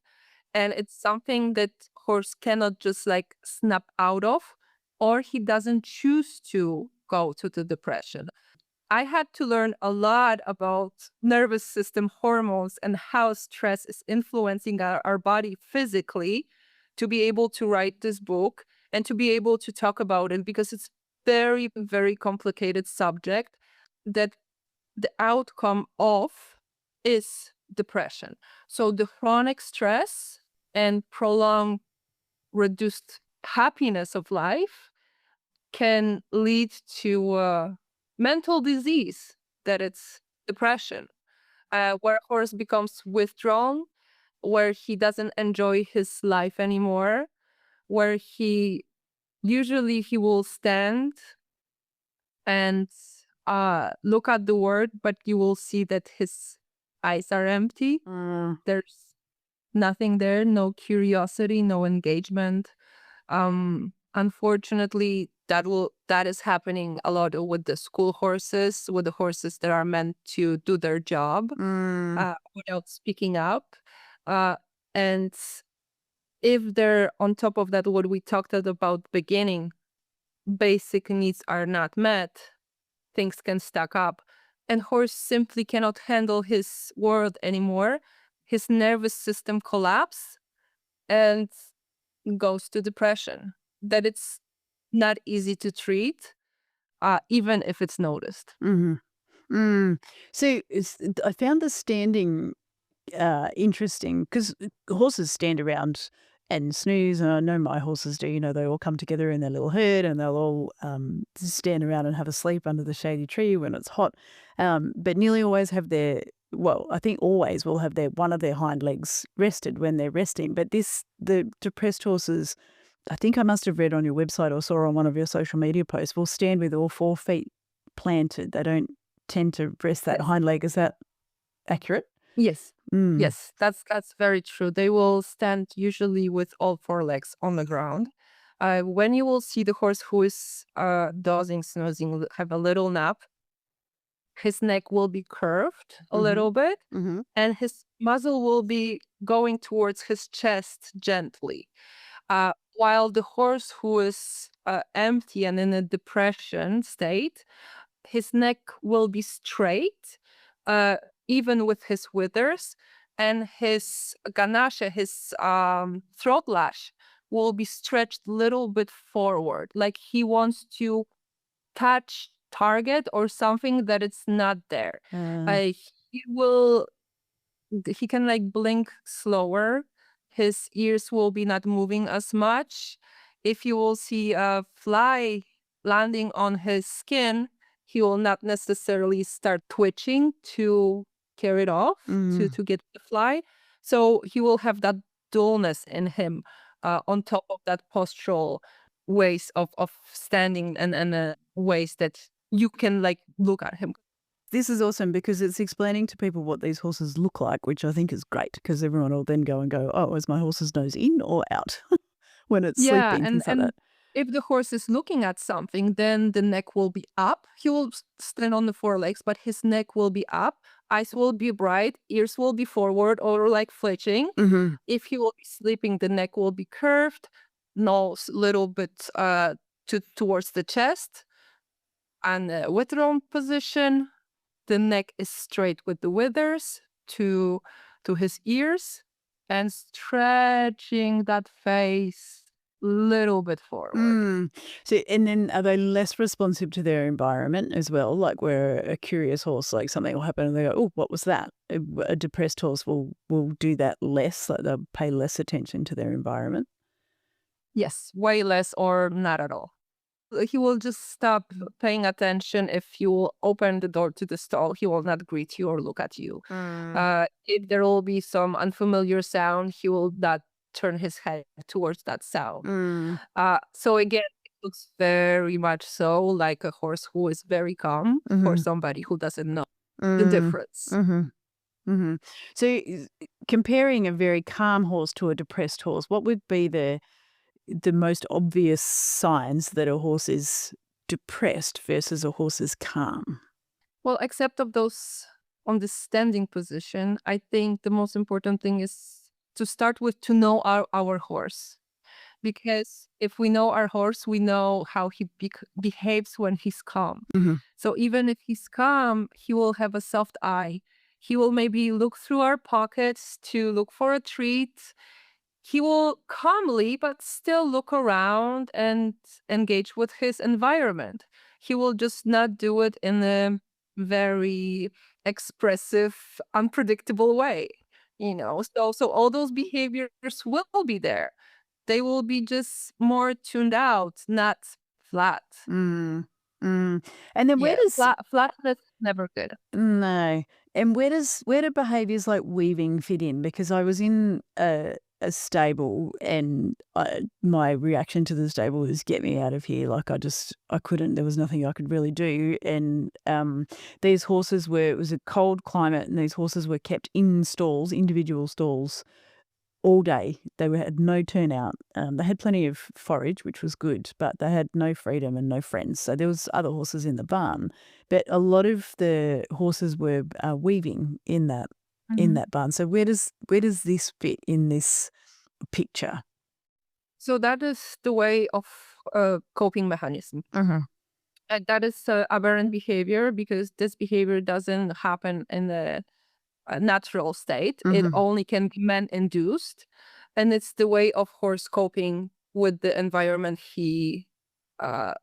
And it's something that horse cannot just like snap out of, or he doesn't choose to go to the depression. I had to learn a lot about nervous system hormones and how stress is influencing our body physically to be able to write this book and to be able to talk about it because it's very, very complicated subject that the outcome of is depression. So the chronic stress and prolonged reduced happiness of life can lead to mental disease, that it's depression, where horse becomes withdrawn, where he doesn't enjoy his life anymore, where he will stand and look at the world, but you will see that his eyes are empty. There's nothing there, no curiosity, no engagement. Unfortunately, that is happening a lot with the school horses, with the horses that are meant to do their job without speaking up. And if they're on top of that, what we talked about beginning, basic needs are not met, things can stack up. And horse simply cannot handle his world anymore. His nervous system collapse and goes to depression. That it's not easy to treat, even if it's noticed. Mm-hmm. So I found the standing interesting because horses stand around and snooze, and I know my horses do. You know, they all come together in their little herd, and they'll all just stand around and have a sleep under the shady tree when it's hot. But nearly always have I think always will have one of their hind legs rested when they're resting. But the depressed horses, I think I must have read on your website or saw on one of your social media posts, will stand with all 4 feet planted. They don't tend to rest that Yes. hind leg. Is that accurate? Yes. Yes, that's very true. They will stand usually with all 4 legs on the ground. When you will see the horse who is dozing, snoozing, have a little nap, his neck will be curved a little bit, and his muzzle will be going towards his chest gently. While the horse who is empty and in a depression state, his neck will be straight, even with his withers, and his ganache, his throat lash, will be stretched a little bit forward, like he wants to catch target or something that it's not there. He will he can like blink slower. His ears will be not moving as much. If you will see a fly landing on his skin, he will not necessarily start twitching to carry it off, to get the fly. So he will have that dullness in him, on top of that postural ways of standing and ways that you can like look at him. This is awesome because it's explaining to people what these horses look like, which I think is great because everyone will then go, oh, is my horse's nose in or out when it's Yeah, sleeping, things like and that. if the horse is looking at something, then the neck will be up. He will stand on the 4 legs, but his neck will be up. eyes will be bright, ears will be forward or like fletching. Mm-hmm. If he will be sleeping, the neck will be curved, nose little bit towards the chest, and withdrawn position. The neck is straight with the withers to his ears, and stretching that face little bit forward. Mm. So, and then are they less responsive to their environment as well? Like where a curious horse, like something will happen and they go, "Oh, what was that?" A depressed horse will do that less. Like they'll pay less attention to their environment. Yes, way less or not at all. He will just stop paying attention. If you will open the door to the stall, he will not greet you or look at you. If there will be some unfamiliar sound, he will not turn his head towards that sound. Mm. So again, it looks very much so like a horse who is very calm for somebody who doesn't know the difference. Mm-hmm. Mm-hmm. So, comparing a very calm horse to a depressed horse, what would be the most obvious signs that a horse is depressed versus a horse is calm? Well, except of those on the standing position, I think the most important thing is to start with to know our horse. Because if we know our horse, we know how he behaves when he's calm. Mm-hmm. So even if he's calm, he will have a soft eye. He will maybe look through our pockets to look for a treat. He will calmly but still look around and engage with his environment. He will just not do it in a very expressive, unpredictable way. So all those behaviors will be there. They will be just more tuned out, not flat. Mm. Mm. And then where Yeah, does flatness is never good. no, and where do behaviors like weaving fit in? Because I was in a stable and my reaction to the stable was get me out of here. Like I couldn't. There was nothing I could really do. And these horses it was a cold climate, and these horses were kept in stalls, individual stalls, all day. They had no turnout. They had plenty of forage, which was good, but they had no freedom and no friends. So there was other horses in the barn, but a lot of the horses were weaving in that barn. So where does this fit in this picture? So that is the way of coping mechanism. Mm-hmm. And that is aberrant behavior, because this behavior doesn't happen in the natural state. It only can be man-induced. And it's the way of horse coping with the environment he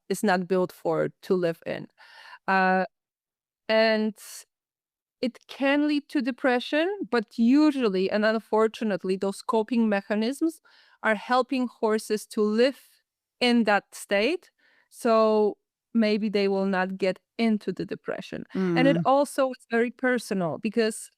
is not built for to live in. And it can lead to depression, but usually and unfortunately, those coping mechanisms are helping horses to live in that state. So maybe they will not get into the depression. And it also is very personal, because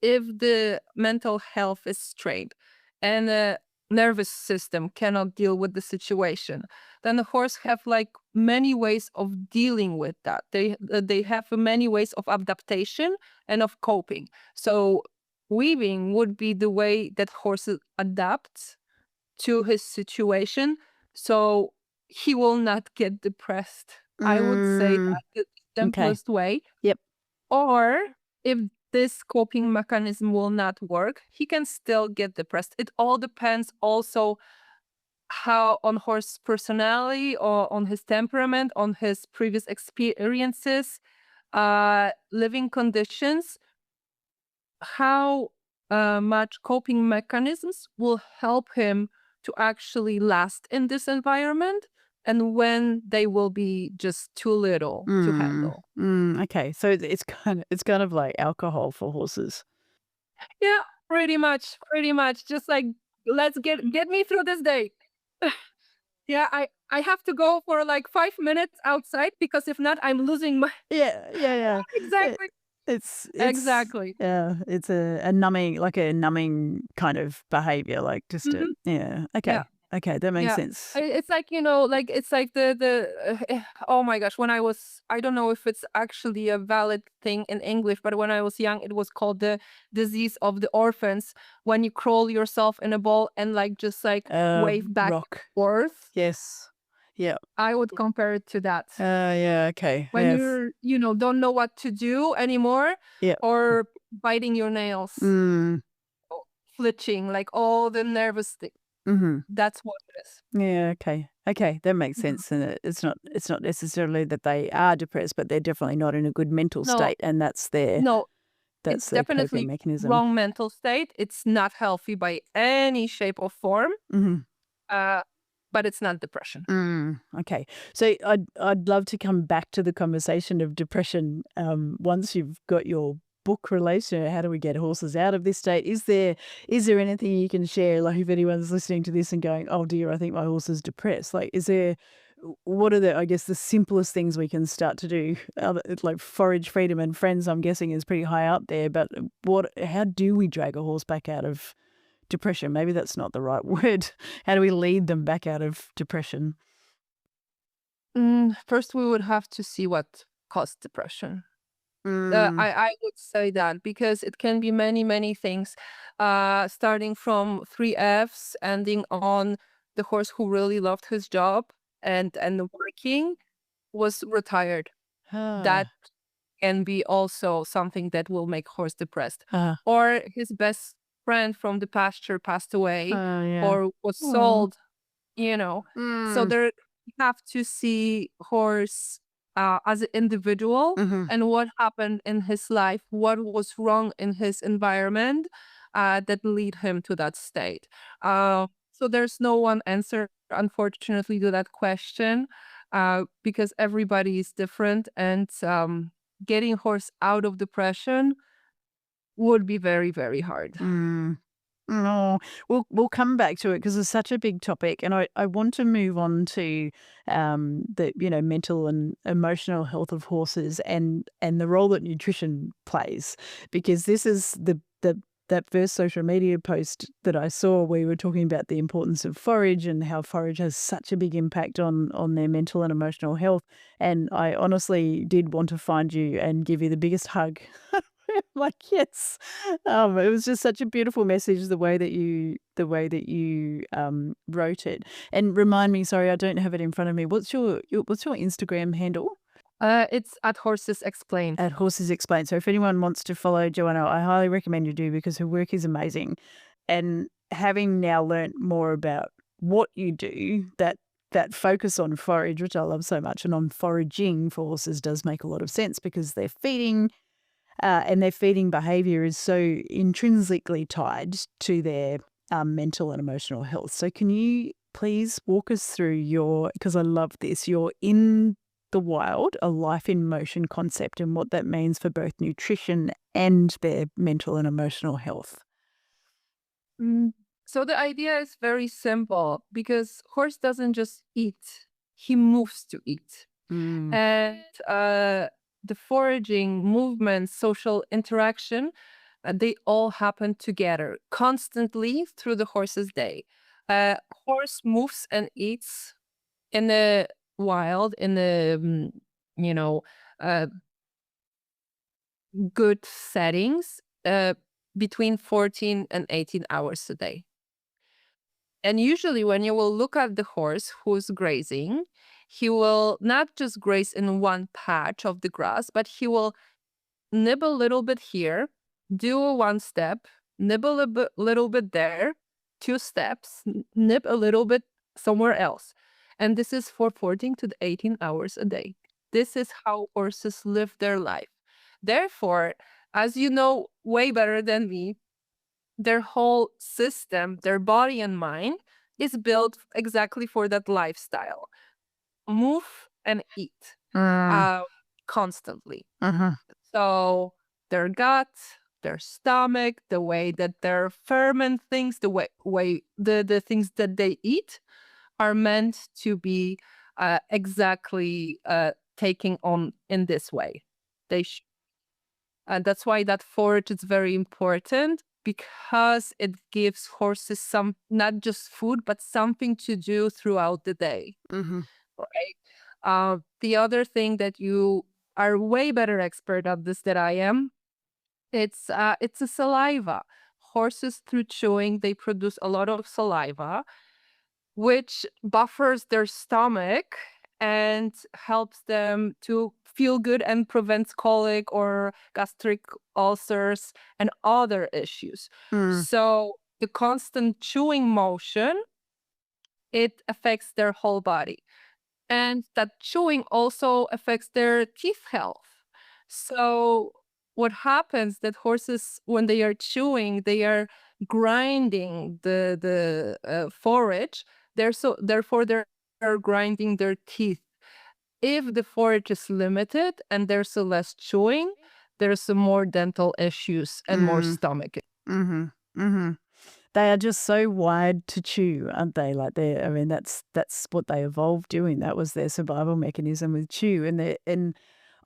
if the mental health is strained and the nervous system cannot deal with the situation, then the horse have like many ways of dealing with that. They have many ways of adaptation and of coping. So weaving would be the way that horses adapt to his situation, so he will not get depressed. I would say that's the simplest way. Yep. Or if this coping mechanism will not work, he can still get depressed. It all depends also how on horse personality or on his temperament, on his previous experiences, living conditions, how much coping mechanisms will help him to actually last in this environment, and when they will be just too little to handle. Okay, so it's kind of like alcohol for horses. Yeah, pretty much. Just like, let's get me through this day. Yeah, I have to go for like 5 minutes outside, because if not, I'm losing my. Yeah. Exactly. It's Exactly. yeah, it's a numbing kind of behavior, like just Mhm. yeah. Okay. Yeah. Okay, that makes Yeah. sense. It's like, like it's like oh my gosh, when I don't know if it's actually a valid thing in English, but when I was young, it was called the disease of the orphans, when you crawl yourself in a ball and like just like wave back Rock. and forth. Yes. Yeah. I would compare it to that. Yeah. Okay. When Yeah. you're, don't know what to do anymore, Yeah. or biting your nails, Mm. flitching, like all the nervous thing. Mm-hmm. That's what it is. Yeah. Okay. Okay. That makes Mhm. sense. And it's not necessarily that they are depressed, but they're definitely not in a good mental No, state, and that's their no, it's coping definitely mechanism. wrong mental state. It's not healthy by any shape or form. Mm-hmm. But it's not depression. Okay. So I'd love to come back to the conversation of depression once you've got your book released. How do we get horses out of this state? Is there anything you can share? Like, if anyone's listening to this and going, "Oh dear, I think my horse is depressed." Like, what are the simplest things we can start to do? Like forage freedom and friends, I'm guessing, is pretty high up there. But how do we drag a horse back out of depression? Maybe that's not the right word. How do we lead them back out of depression? First, we would have to see what caused depression. Mm. I would say that, because it can be many, many things, starting from 3 Fs, ending on the horse who really loved his job and working was retired. That Ah. can be also something that will make horse depressed. Ah. Or his best friend from the pasture passed away, Oh, yeah. or was Aw. sold, you know. So Mm. there, you have to see horse as an individual, Mhm. and what happened in his life, what was wrong in his environment that lead him to that state. So there's no one answer, unfortunately, to that question, because everybody is different, and getting horse out of depression would be very, very hard. Mm. No, we'll come back to it because it's such a big topic, and I want to move on to the mental and emotional health of horses, and the role that nutrition plays, because this is the that first social media post that I saw where we were talking about the importance of forage and how forage has such a big impact on their mental and emotional health. And I honestly did want to find you and give you the biggest hug. Like, yes. It was just such a beautiful message, the way that you wrote it. And remind me, sorry, I don't have it in front of me. What's your Instagram handle? It's at Horses Explained. At Horses Explained. So if anyone wants to follow Joanna, I highly recommend you do, because her work is amazing. And having now learnt more about what you do, that focus on forage, which I love so much, and on foraging for horses, does make a lot of sense, because they're feeding. And their feeding behaviour is so intrinsically tied to their mental and emotional health. So can you please walk us through because I love this, your In the Wild, a life in motion concept, and what that means for both nutrition and their mental and emotional health? So the idea is very simple, because horse doesn't just eat, he moves to eat. Mm. And the foraging, movement, social interaction, they all happen together constantly through the horse's day. Horse moves and eats in the wild, in the you know uh, good settings, between 14 and 18 hours a day. And usually, when you will look at the horse who's grazing, he will not just graze in one patch of the grass, but he will nibble a little bit here, do a 1 step, nibble little bit there, 2 steps, nib a little bit somewhere else. And this is for 14 to 18 hours a day. This is how horses live their life. Therefore, as you know way better than me, their whole system, their body and mind, is built exactly for that lifestyle. Move and eat constantly. Uh-huh. So their gut, their stomach, the way that their ferment things, the things that they eat are meant to be exactly taking on in this way. And that's why that forage is very important, because it gives horses some, not just food, but something to do throughout the day. Mm-hmm. Right. The other thing that you are way better expert at this than I am, it's a saliva. Horses, through chewing, they produce a lot of saliva. which buffers their stomach and helps them to feel good and prevents colic or gastric ulcers and other issues. Mm, So the constant chewing motion, it affects their whole body. And that chewing also affects their teeth health. So what happens that horses, when they are chewing, they are grinding the forage. Therefore they're grinding their teeth. If the forage is limited and there's a less chewing, there's a more dental issues and more mm, stomach. mm-hmm, mm-hmm. They are just so wired to chew, aren't they? Like I mean, that's what they evolved doing. That was their survival mechanism with chew. And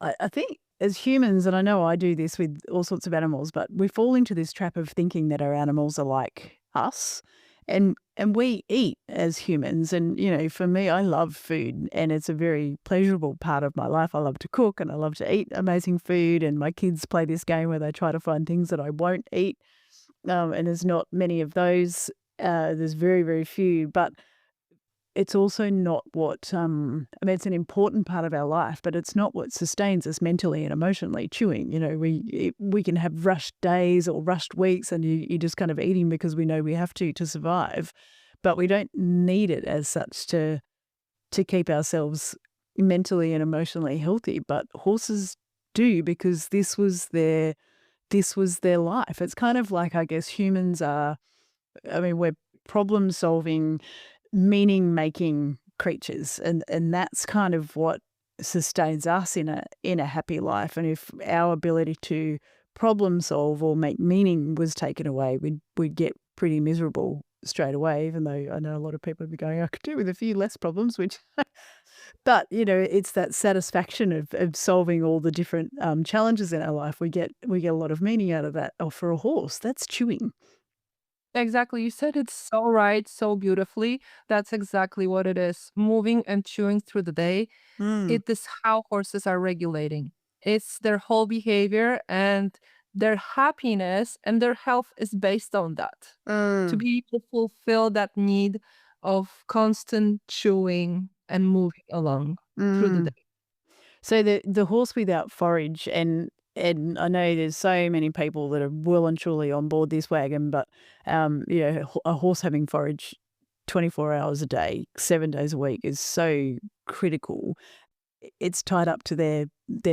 I think as humans, and I know I do this with all sorts of animals, but we fall into this trap of thinking that our animals are like us. And we eat as humans. And, you know, for me, I love food and it's a very pleasurable part of my life. I love to cook and I love to eat amazing food. And my kids play this game where they try to find things that I won't eat, and there's not many of those. There's very, very few, but it's also not what, I mean, it's an important part of our life, but it's not what sustains us mentally and emotionally. Chewing, you know, we can have rushed days or rushed weeks and you're just kind of eating because we know we have to survive, but we don't need it as such to keep ourselves mentally and emotionally healthy. But horses do, because this was their life. It's kind of like, I guess, humans are, I mean, we're problem solving, meaning making creatures. And that's kind of what sustains us in a happy life. And if our ability to problem solve or make meaning was taken away, we'd get pretty miserable straight away, even though I know a lot of people would be going, I could do with a few less problems, which but, you know, it's that satisfaction of solving all the different, challenges in our life. We get a lot of meaning out of that. Oh, for a horse, that's chewing. Exactly. You said it so right, so beautifully. That's exactly what it is. Moving and chewing through the day. Mm, It is how horses are regulating. It's their whole behavior and their happiness and their health is based on that. To mm, be able to fulfill that need of constant chewing and moving along through the mm. day. So the horse without forage, and I know there's so many people that are well and truly on board this wagon, but, you know, a horse having forage 24 hours a day, 7 days a week is so critical. It's tied up to their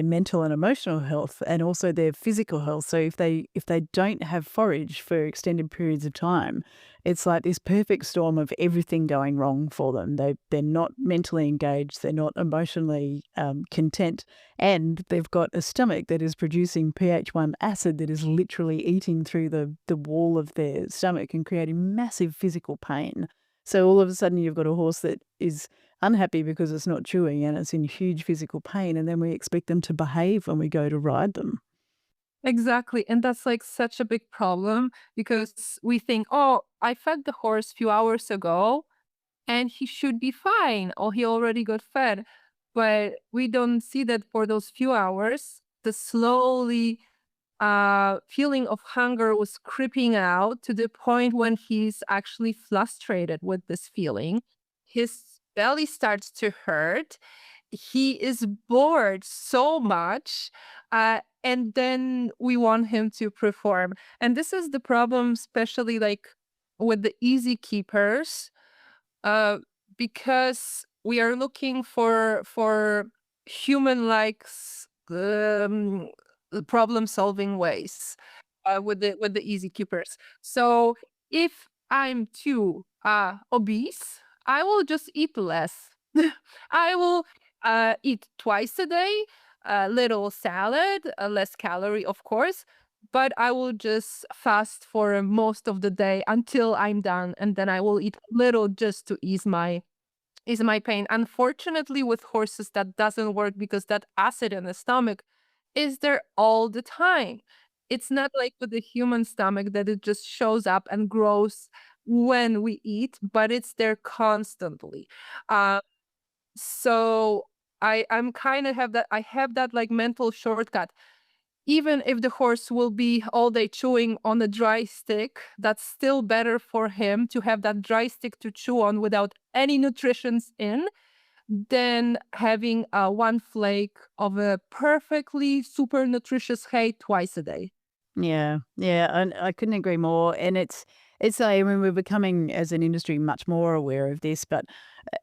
mental and emotional health and also their physical health. So if they don't have forage for extended periods of time, it's like this perfect storm of everything going wrong for them. They're not mentally engaged, they're not emotionally content, and they've got a stomach that is producing pH 1 acid that is literally eating through the wall of their stomach and creating massive physical pain. So all of a sudden you've got a horse that is unhappy because it's not chewing and it's in huge physical pain, and then we expect them to behave when we go to ride them. Exactly. And that's like such a big problem because we think, oh, I fed the horse a few hours ago and he should be fine. Oh, he already got fed. But we don't see that for those few hours, the slowly feeling of hunger was creeping out to the point when he's actually frustrated with this feeling. His belly starts to hurt. He is bored so much. And then we want him to perform. And this is the problem, especially like with the easy keepers, uh, because we are looking for human like problem solving ways with the easy keepers. So if I'm too obese, I will just eat less. I will eat twice a day, a little salad, less calorie, of course, but I will just fast for most of the day until I'm done, and then I will eat little just to ease my pain. Unfortunately, with horses, that doesn't work because that acid in the stomach is there all the time. It's not like with the human stomach that it just shows up and grows when we eat, but it's there constantly. Uh, so I'm kind of have that. I have that like mental shortcut. even if the horse will be all day chewing on a dry stick, that's still better for him to have that dry stick to chew on without any nutritions in than having one flake of a perfectly super nutritious hay twice a day. Yeah, yeah, and I couldn't agree more. And it's I mean, we're becoming as an industry much more aware of this, but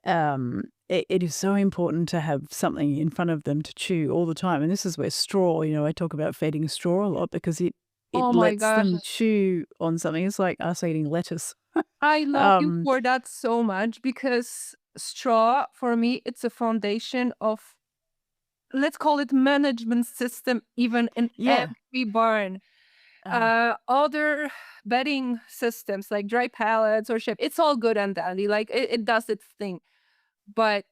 it is so important to have something in front of them to chew all the time. And this is where straw, I talk about feeding straw a lot because it Oh my lets gosh. them chew on something. It's like us eating lettuce. I love you Um, for that so much because straw, for me, it's a foundation of, let's call it management system, even in yeah, every barn. uh, Other bedding systems like dry pallets or ship, it's all good and dandy. Like it does its thing. But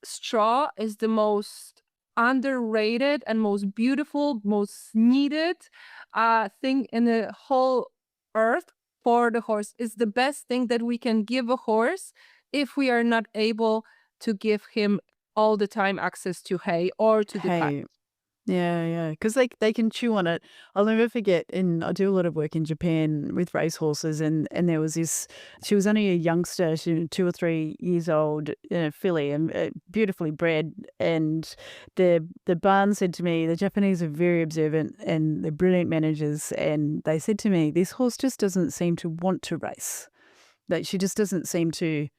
straw is the most underrated and most beautiful, most needed thing in the whole earth for the horse. It's the best thing that we can give a horse if we are not able to give him all the time access to hay or to the pack. hey, yeah, yeah, because they can chew on it. I'll never forget, and I do a lot of work in Japan with racehorses, and there was this. She was only a youngster, she was 2 or 3 years old, filly, and beautifully bred. And the barn said to me, the Japanese are very observant and they're brilliant managers, and they said to me, this horse just doesn't seem to want to race. That she just doesn't seem to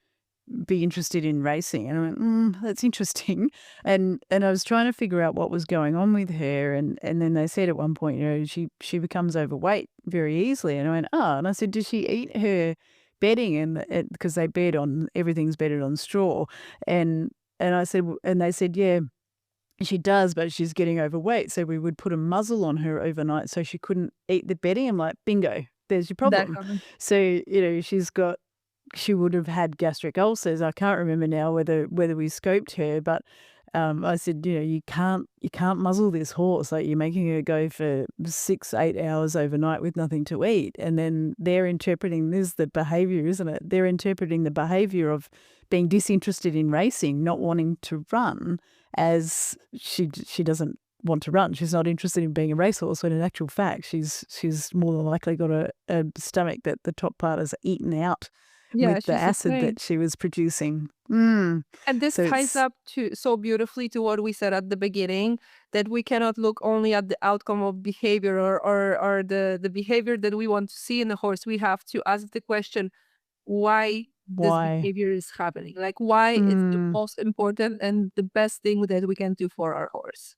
be interested in racing. And I went, that's interesting. And I was trying to figure out what was going on with her. And then they said at one point, she becomes overweight very easily. And I went, oh, and I said, does she eat her bedding? And because they bed on, everything's bedded on straw. And I said, and they said, yeah, she does, but she's getting overweight. So we would put a muzzle on her overnight so she couldn't eat the bedding. I'm like, bingo, there's your That problem. happens. So, she would have had gastric ulcers. I can't remember now whether we scoped her, but I said, you can't muzzle this horse. Like, you're making her go for 6-8 hours overnight with nothing to eat, and then they're interpreting this the behaviour, isn't it? They're interpreting the behaviour of being disinterested in racing, not wanting to run, as she doesn't want to run. She's not interested in being a racehorse, when in actual fact she's more than likely got a stomach that the top part is eaten out Yeah, with the she's acid afraid. that she was producing. And this So ties it's up to so beautifully to what we said at the beginning, that we cannot look only at the outcome of behavior or the behavior that we want to see in a horse. We have to ask the question, why this why. behavior is happening? Like, why is the Mm. most important and the best thing that we can do for our horse?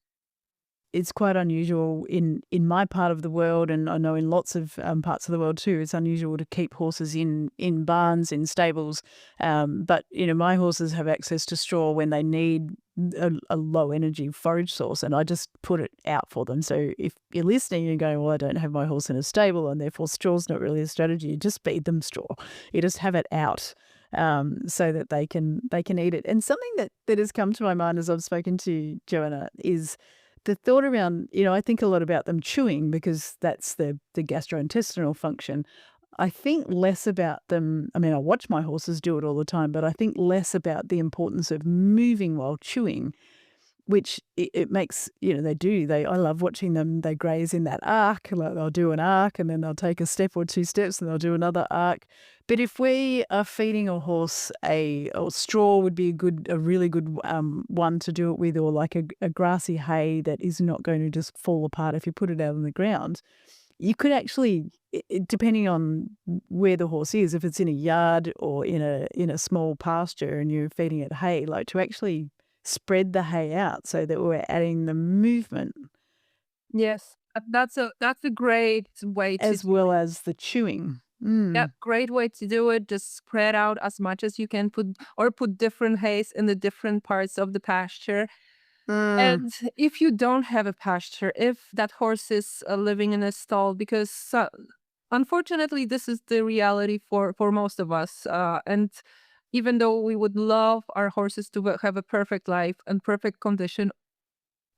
It's quite unusual in my part of the world, and I know in lots of parts of the world too. It's unusual to keep horses in barns, in stables. But my horses have access to straw when they need a low energy forage source, and I just put it out for them. So if you're listening and going, well, I don't have my horse in a stable, and therefore straw's not really a strategy, you just feed them straw. You just have it out. So that they can eat it. And something that has come to my mind as I've spoken to Joanna is the thought around, I think a lot about them chewing because that's the gastrointestinal function. I think less about them. I mean, I watch my horses do it all the time, but I think less about the importance of moving while chewing, which it makes, I love watching them. They graze in that arc, like they'll do an arc and then they'll take a step or 2 steps and they'll do another arc. But if we are feeding a horse or straw would be a really good one to do it with, or like a grassy hay that is not going to just fall apart if you put it out on the ground. You could actually, depending on where the horse is, if it's in a yard or in a small pasture and you're feeding it hay, like to actually spread the hay out so that we're adding the movement Yes, that's a great way to as do well it. as the chewing. Yeah, great way to do it. Just spread out as much as you can, put different hays in the different parts of the pasture. Mm. And if you don't have a pasture, if that horse is living in a stall, because unfortunately this is the reality for most of us. And even though we would love our horses to have a perfect life and perfect condition,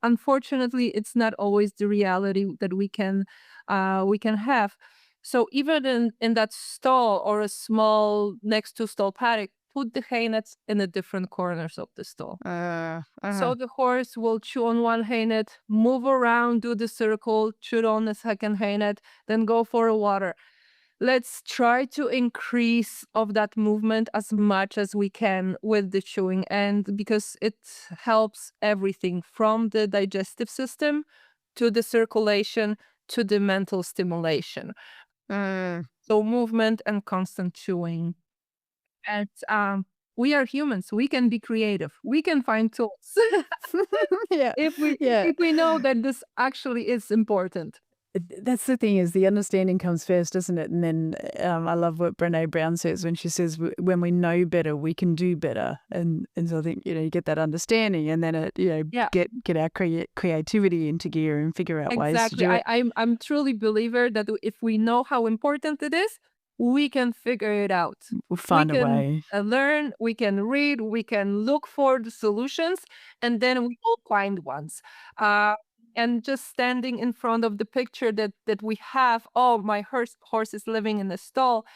unfortunately it's not always the reality that we can have. So even in that stall or a small next to stall paddock, put the hay nets in the different corners of the stall. Uh-huh. So the horse will chew on one hay net, move around, do the circle, chew on the second hay net, then go for a water. Let's try to increase of that movement as much as we can with the chewing, and because it helps everything from the digestive system to the circulation to the mental stimulation. So movement and constant chewing. And we are humans. We can be creative. We can find tools Yeah. if Yeah. we know that this actually is important. That's the thing, is the understanding comes first, doesn't it? And then I love what Brené Brown says when she says, when we know better, we can do better. And so I think, you get that understanding, and then Yeah. get our creativity into gear and figure out ways to Exactly. do it. I'm truly believer that if we know how important it is, we can figure it out. We'll find we a can way. learn, we can read, we can look for the solutions, and then we will find ones. And just standing in front of the picture that we have, oh, my horse is living in the stall,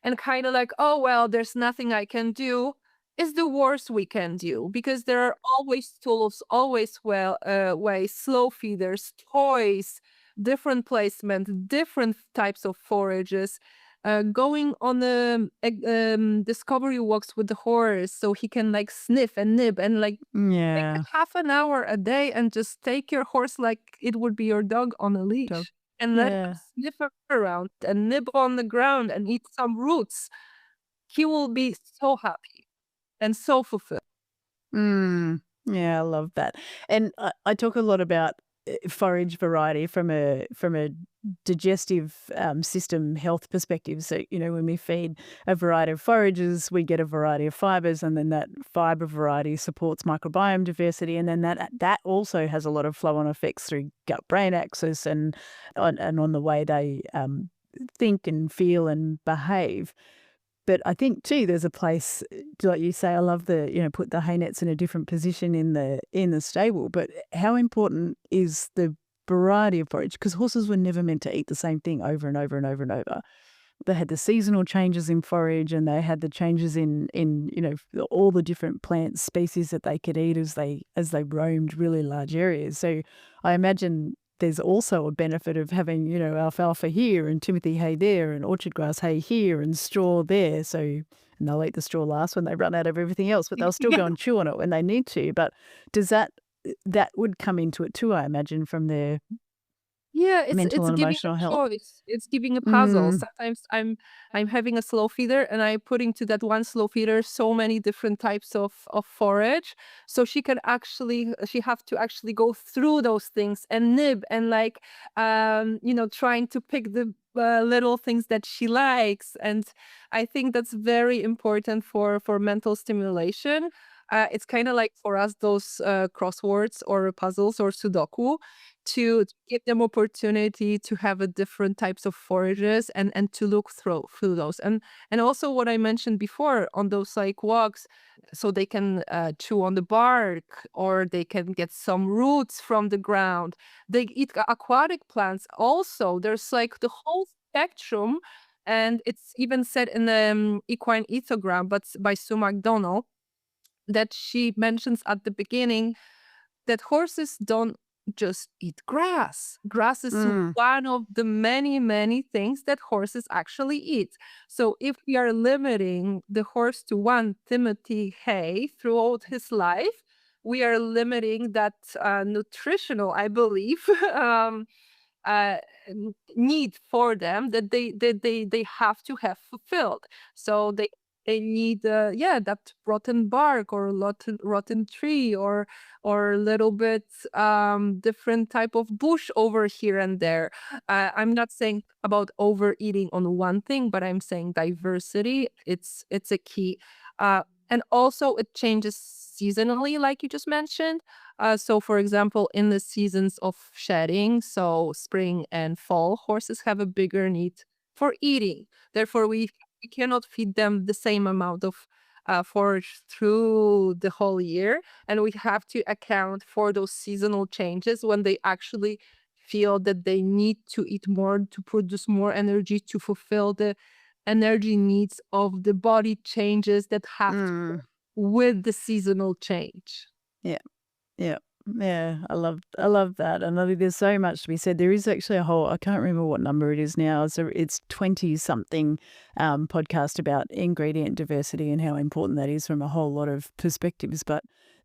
and kind of like, oh, well, there's nothing I can do, is the worst we can do, because there are always tools, always ways, slow feeders, toys, different placement, different types of forages, going on the discovery walks with the horse so he can like sniff and nib and like Yeah. half an hour a day, and just take your horse like it would be your dog on a leash, Dog. and let him Yeah. sniff around and nib on the ground and eat some roots. He will be so happy and so fulfilled. Yeah, I love that. And I talk a lot about forage variety from a digestive system health perspective. So, when we feed a variety of forages, we get a variety of fibers, and then that fiber variety supports microbiome diversity, and then that also has a lot of flow-on effects through gut-brain axis and on the way they think and feel and behave. But I think too, there's a place, like you say, I love the, put the hay nets in a different position in the stable. But how important is the variety of forage? Because horses were never meant to eat the same thing over and over and over and over. They had the seasonal changes in forage, and they had the changes in all the different plant species that they could eat as they roamed really large areas. So I imagine there's also a benefit of having, alfalfa here and Timothy hay there and orchard grass hay here and straw there. So, and they'll eat the straw last when they run out of everything else, but they'll still go and chew on it when they need to. But does that would come into it too, I imagine, from their Yeah, mental it's and giving emotional a health? choice. It's giving a puzzle. Mm, Sometimes I'm having a slow feeder, and I put into that one slow feeder so many different types of forage. So she have to actually go through those things and nib and like trying to pick the little things that she likes. And I think that's very important for mental stimulation. It's kind of like for us those crosswords or puzzles or Sudoku, to give them opportunity to have a different types of forages and to look through those, and also what I mentioned before on those like walks, so they can chew on the bark, or they can get some roots from the ground. They eat aquatic plants also. There's like the whole spectrum, and it's even said in the equine ethogram, but by Sue McDonald, that she mentions at the beginning that horses don't just eat grass. Grass is mm, one of the many, many things that horses actually eat. So if we are limiting the horse to one Timothy hay throughout his life, we are limiting that nutritional, I believe, uh, need for them that they have to have fulfilled. So they need that rotten bark or rotten tree or a little bit different type of bush over here and there. I'm not saying about overeating on one thing, but I'm saying diversity. It's a key. And also it changes seasonally, like you just mentioned. So, for example, in the seasons of shedding, so spring and fall, horses have a bigger need for eating. Therefore, we cannot feed them the same amount of forage through the whole year. And we have to account for those seasonal changes when they actually feel that they need to eat more to produce more energy to fulfill energy needs of the body changes that have to Mm. go with the seasonal change. Yeah. Yeah. Yeah. I love that. And I think there's so much to be said. There is actually a whole, I can't remember what number it is now. So it's 20 something podcast about ingredient diversity and how important that is from a whole lot of perspectives. But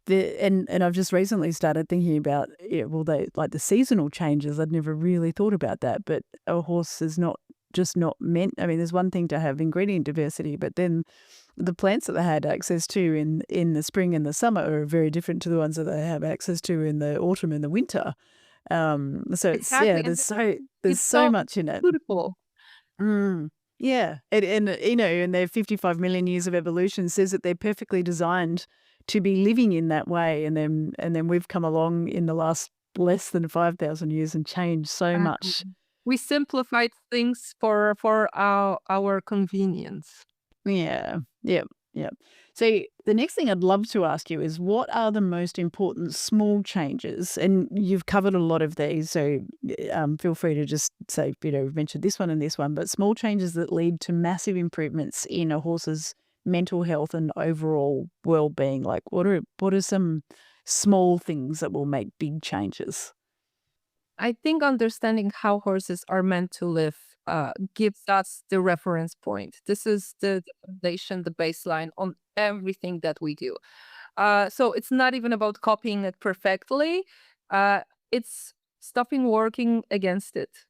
and I've just recently started thinking about, they like the seasonal changes. I'd never really thought about that. But a horse is not meant, I mean, there's one thing to have ingredient diversity, but then the plants that they had access to in the spring and the summer are very different to the ones that they have access to in the autumn and the winter. So it's, Exactly. And there's it's so so much in it. beautiful. Mm. Yeah, and in their 55 million years of evolution says that they're perfectly designed to be living in that way, and then we've come along in the last less than 5,000 years and changed so much. We simplified things for our convenience. Yeah. Yep. Yep. So the next thing I'd love to ask you is, what are the most important small changes? And you've covered a lot of these, so feel free to just say, we've mentioned this one and this one, but small changes that lead to massive improvements in a horse's mental health and overall well-being. Like, what are some small things that will make big changes? I think understanding how horses are meant to live gives us the reference point. This is the foundation, the baseline on everything that we do. So it's not even about copying it perfectly. It's stopping working against it.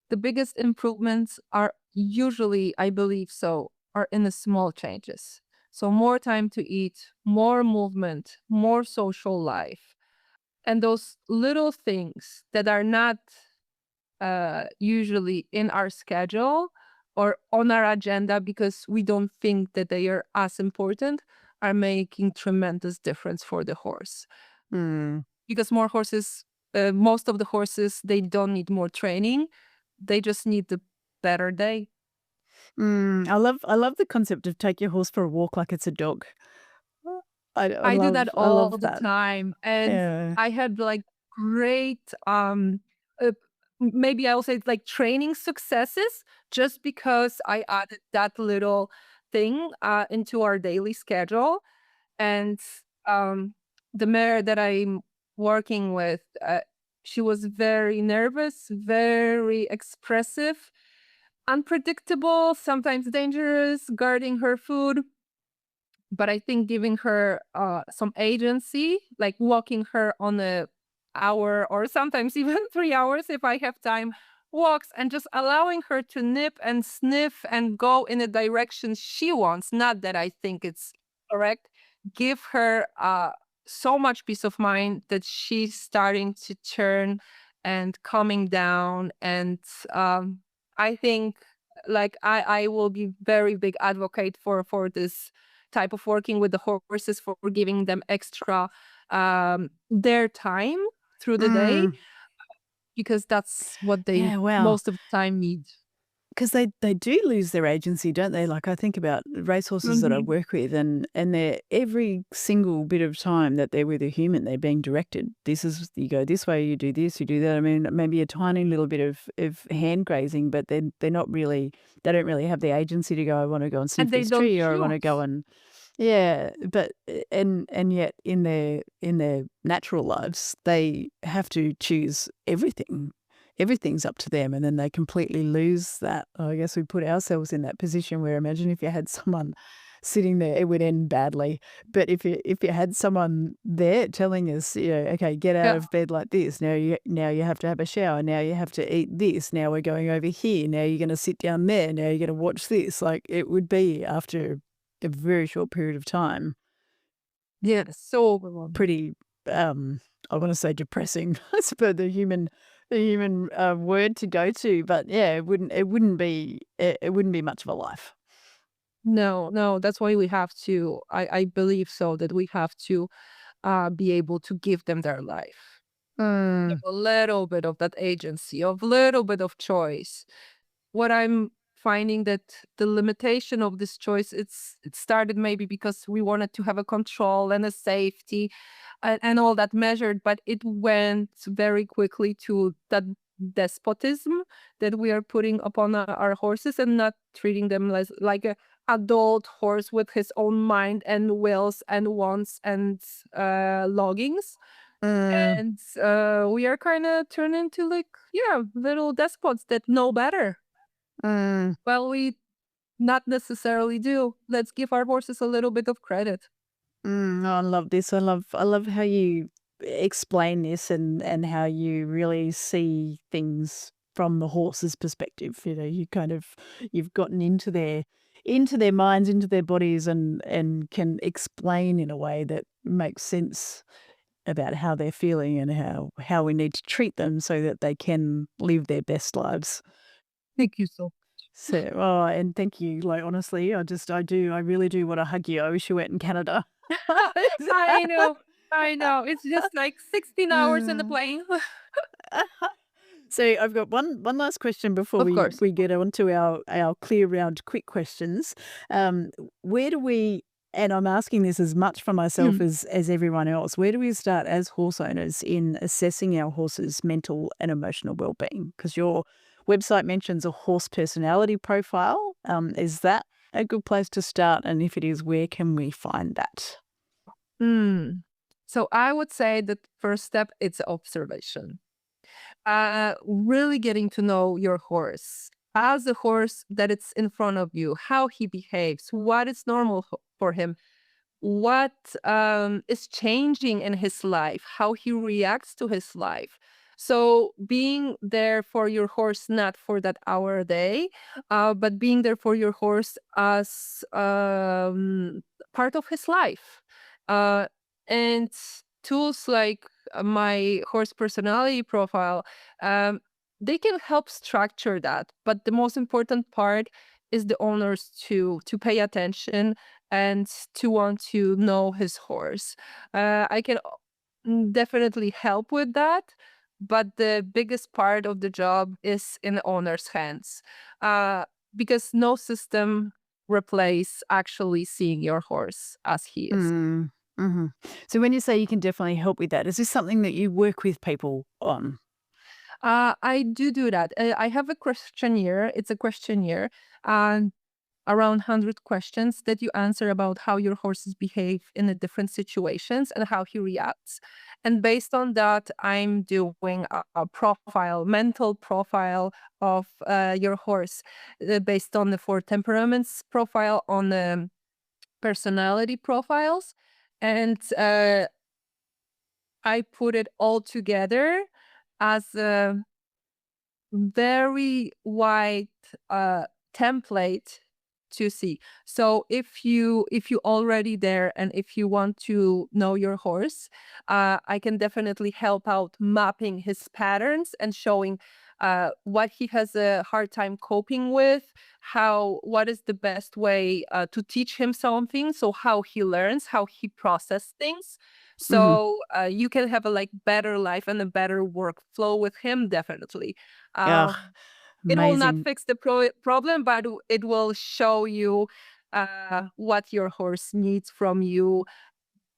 The biggest improvements are usually, I believe so, are in the small changes. So more time to eat, more movement, more social life. And those little things that are not usually in our schedule or on our agenda because we don't think that they are as important are making tremendous difference for the horse. Mm. Because most of the horses, they don't need more training. They just need the better day. I love the concept of take your horse for a walk like it's a dog. I do that I all love the that. time. And Yeah. I had like great, maybe I'll say like training successes just because I added that little thing into our daily schedule. And the mare that I'm working with, she was very nervous, very expressive, unpredictable, sometimes dangerous, guarding her food. But I think giving her some agency, like walking her on a hour or sometimes even 3 hours if I have time, walks and just allowing her to nip and sniff and go in a direction she wants, not that I think it's correct, give her so much peace of mind that she's starting to turn and calming down. And I think like I will be very big advocate for this type of working with the horses, for giving them extra their time through the day, Mm. because that's what they Yeah, wow. most of the time need. Because they do lose their agency, don't they? Like, I think about racehorses that I Mhm. work with, and they're every single bit of time that they're with a human, they're being directed. This is, you go this way, you do this, you do that. I mean, maybe a tiny little bit of hand grazing, but they're not really, they don't really have the agency to go, I want to go and sniff And they this don't tree, or I want to go choose. and yeah, but and yet in their natural lives, they have to choose everything. Everything's up to them, and then they completely lose that. I guess we put ourselves in that position where, imagine if you had someone sitting there, it would end badly. But if you had someone there telling us, okay, get out Yeah. of bed like this. Now you have to have a shower. Now you have to eat this. Now we're going over here. Now you're going to sit down there. Now you're going to watch this. Like, it would be after a very short period of time, Yeah, so overwhelming. pretty, I want to say depressing. I suppose the human word to go to, but yeah, it wouldn't be much of a life. No, no, that's why we have to, I believe so, that we have to be able to give them their life. Mm. A little bit of that agency, a little bit of choice. What I'm finding that the limitation of this choice, it started maybe because we wanted to have a control and a safety and all that measured, but it went very quickly to that despotism that we are putting upon our horses, and not treating them like a adult horse with his own mind and wills and wants and longings. Mm, And we are kind of turned into like, yeah, little despots that know better. mm. Well, we not necessarily do. Let's give our horses a little bit of credit. I love this. I love how you explain this and how you really see things from the horse's perspective. You know, you've gotten into their minds, into their bodies, and can explain in a way that makes sense about how they're feeling and how we need to treat them so that they can live their best lives. Thank you so. So, oh, and thank you. Like, honestly, I really do want to hug you. I wish you were in Canada. I know, I know. It's just like 16 hours in the Mm. plane. So I've got one last question before Of we course. we get on to our clear round quick questions. Um, where do we? And I'm asking this as much for myself Mm. as everyone else. Where do we start as horse owners in assessing our horse's mental and emotional well-being? Because your website mentions a horse personality profile. Is that a good place to start? And if it is, where can we find that? Mm. So I would say that first step, it's observation. Really getting to know your horse as a horse that it's in front of you, how he behaves, what is normal for him, what is changing in his life, how he reacts to his life. So being there for your horse, not for that hour a day, but being there for your horse as part of his life. Uh, and tools like my horse personality profile, um, they can help structure that. But the most important part is the owners to pay attention and to want to know his horse. I can definitely help with that, but the biggest part of the job is in the owner's hands, uh, because no system replace actually seeing your horse as he is. Mm, hmm. So when you say you can definitely help with that, is this something that you work with people on? I do that. I have a questionnaire. It's a questionnaire, and around 100 questions that you answer about how your horses behave in the different situations and how he reacts. And based on that, I'm doing a profile, mental profile of your horse, based on the four temperaments profile, on the personality profiles. And I put it all together as a very wide template to see. So if you already there and if you want to know your horse, I can definitely help out mapping his patterns and showing what he has a hard time coping with, what is the best way to teach him something, so how he learns, how he process things. Hmm. So you can have a like better life and a better workflow with him, definitely. Yeah, Um, it will not amazing. fix the problem, but it will show you what your horse needs from you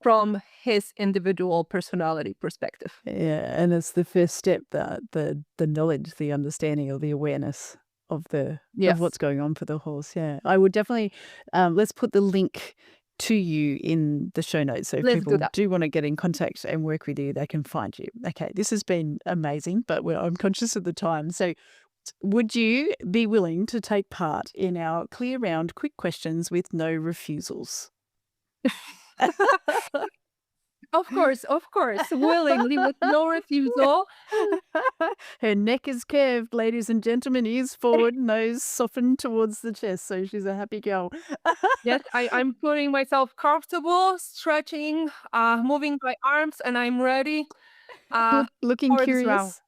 from his individual personality perspective. Yeah, and it's the first step, the knowledge, the understanding, or the awareness of Yes, what's going on for the horse. Yeah, I would definitely let's put the link to you in the show notes. So if let's do people that. do want to get in contact and work with you, they can find you. Okay, this has been amazing, but I'm conscious of the time. So would you be willing to take part in our clear round quick questions with no refusals? Of course, willingly with no refusal. Her neck is curved, ladies and gentlemen, ears forward, nose softened towards the chest, so she's a happy girl. Yes, I'm putting myself comfortable, stretching, moving my arms, and I'm ready uh, Looking for this round. curious.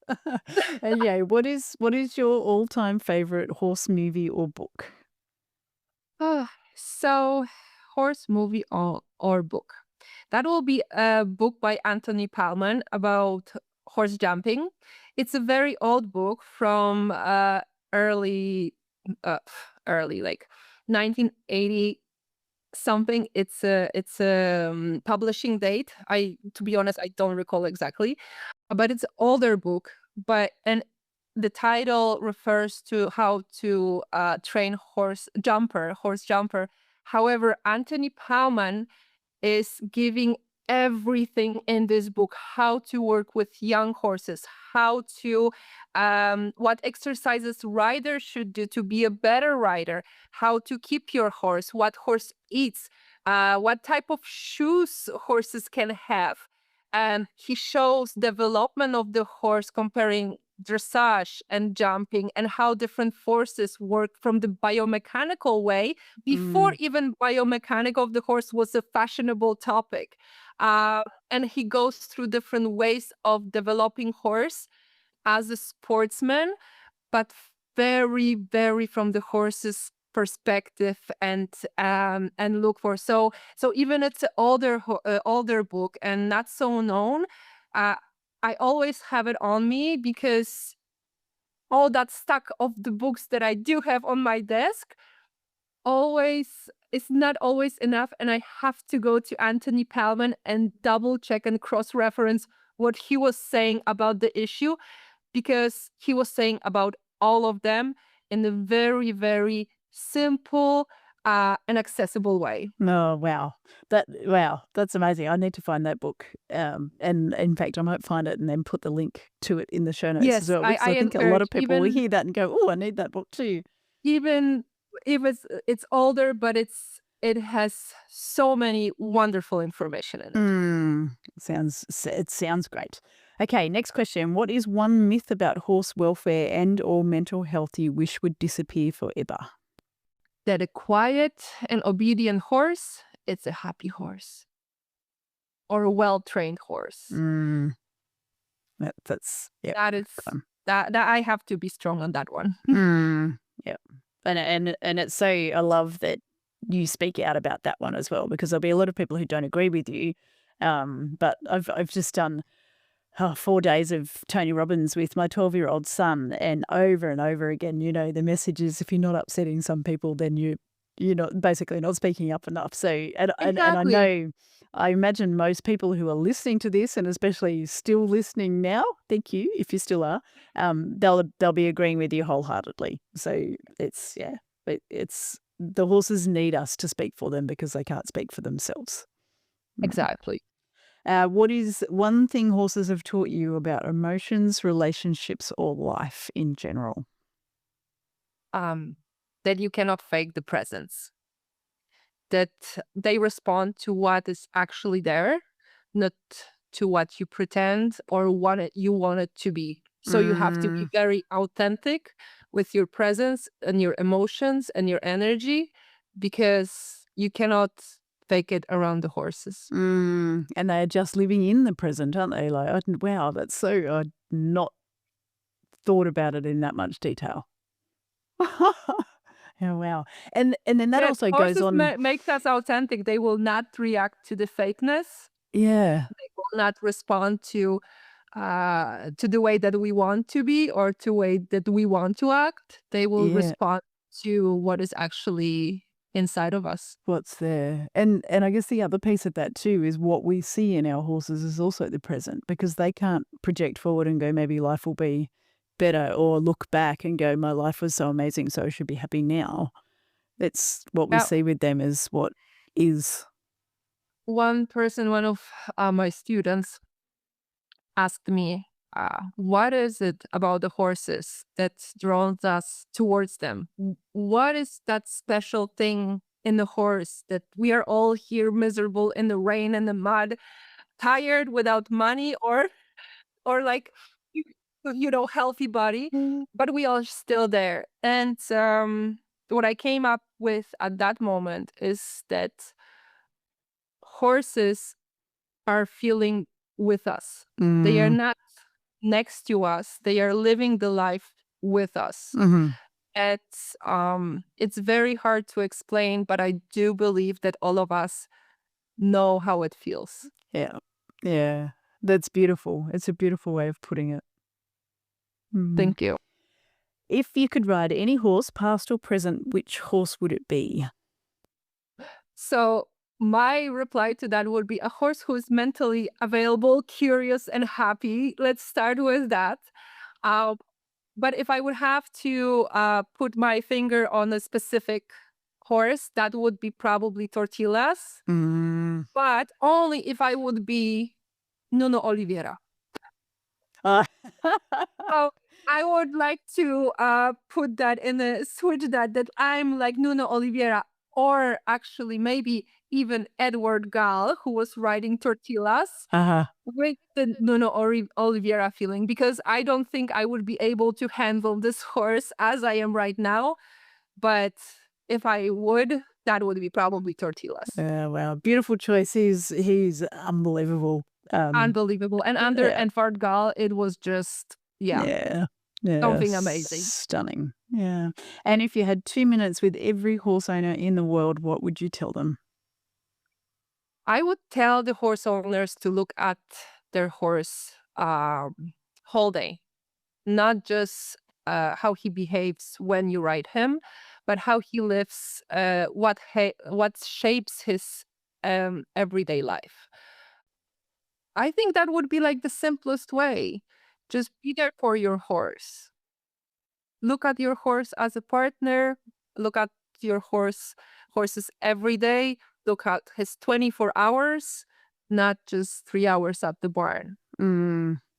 And yeah, what is your all-time favorite horse movie or book? So, horse movie or book. That will be a book by Anthony Palman about horse jumping. It's a very old book from early, uh, early like 1980 something. It's a publishing date. To be honest, I don't recall exactly, but it's older book. But and the title refers to how to train horse jumper. However, Anthony Pauman is giving everything in this book: how to work with young horses, how to what exercises riders should do to be a better rider, how to keep your horse, what horse eats, what type of shoes horses can have. And he shows development of the horse, comparing dressage and jumping, and how different forces work from the biomechanical way before even biomechanic of the horse was a fashionable topic. And he goes through different ways of developing horse as a sportsman, but very, very from the horse's perspective, and look for. So even it's an older book and not so known, I always have it on me, because all that stack of the books that I do have on my desk always is not always enough, and I have to go to Anthony Pauman and double check and cross-reference what he was saying about the issue, because he was saying about all of them in a very, very simple and accessible way. Oh, wow. That's amazing. I need to find that book. And in fact, I might find it and then put the link to it in the show notes Yes, as well. Because I think a lot encourage, of people will even hear that and go, oh, I need that book too. even if it's older, but it has so many wonderful information in it. It sounds great. Okay, next question. What is one myth about horse welfare and or mental health you wish would disappear forever? That a quiet and obedient horse, it's a happy horse, or a well-trained horse. That's yeah. That is that I have to be strong on that one. Yeah, and it's so, I love that you speak out about that one as well, because there'll be a lot of people who don't agree with you. But I've just done 4 days of Tony Robbins with my 12-year-old son, and over again, the message is, if you're not upsetting some people, then you're not, basically not speaking up enough. So and I know, I imagine most people who are listening to this, and especially still listening now, thank you if you still are, they'll be agreeing with you wholeheartedly. So it's the horses need us to speak for them, because they can't speak for themselves. Exactly. What is one thing horses have taught you about emotions, relationships, or life in general? That you cannot fake the presence. That they respond to what is actually there, not to what you pretend or you want it to be. So you have to be very authentic with your presence and your emotions and your energy, because you cannot fake it around the horses. And they are just living in the present, aren't they? Like, wow, that's so, I'd not thought about it in that much detail. Oh, wow. And then that also goes on. Makes us authentic. They will not react to the fakeness. Yeah. They will not respond to the way that we want to be, or to the way that we want to act. They will respond to what is actually inside of us. What's there. And I guess the other piece of that too is what we see in our horses is also the present, because they can't project forward and go, maybe life will be better, or look back and go, my life was so amazing, so I should be happy now. It's what we see with them is what is. One of my students asked me, what is it about the horses that draws us towards them? What is that special thing in the horse that we are all here miserable in the rain and the mud, tired, without money, or like, healthy body, but we are still there. And what I came up with at that moment is that horses are feeling with us. They are not next to us. They are living the life with us. It's very hard to explain, but I do believe that all of us know how it feels. Yeah, that's beautiful. It's a beautiful way of putting it. Thank you. If you could ride any horse, past or present, which horse would it be? So my reply to that would be a horse who is mentally available, curious, and happy. Let's start with that. But if I would have to put my finger on a specific horse, that would be probably Tortillas, but only if I would be Nuno Oliveira. Uh, So I would like to put that in a switch that I'm like Nuno Oliveira, or actually maybe even Edward Gall, who was riding Tortillas, with the Nuno Oliveira feeling, because I don't think I would be able to handle this horse as I am right now. But if I would, that would be probably Tortillas. Wow, beautiful choice. He's unbelievable. Unbelievable. And under Edward Gall, it was just, something amazing. Stunning. Yeah. And if you had 2 minutes with every horse owner in the world, what would you tell them? I would tell the horse owners to look at their horse whole day, not just how he behaves when you ride him, but how he lives, what shapes his everyday life. I think that would be like the simplest way. Just be there for your horse. Look at your horse as a partner. Look at your horses every day. Look at his 24 hours, not just 3 hours at the barn.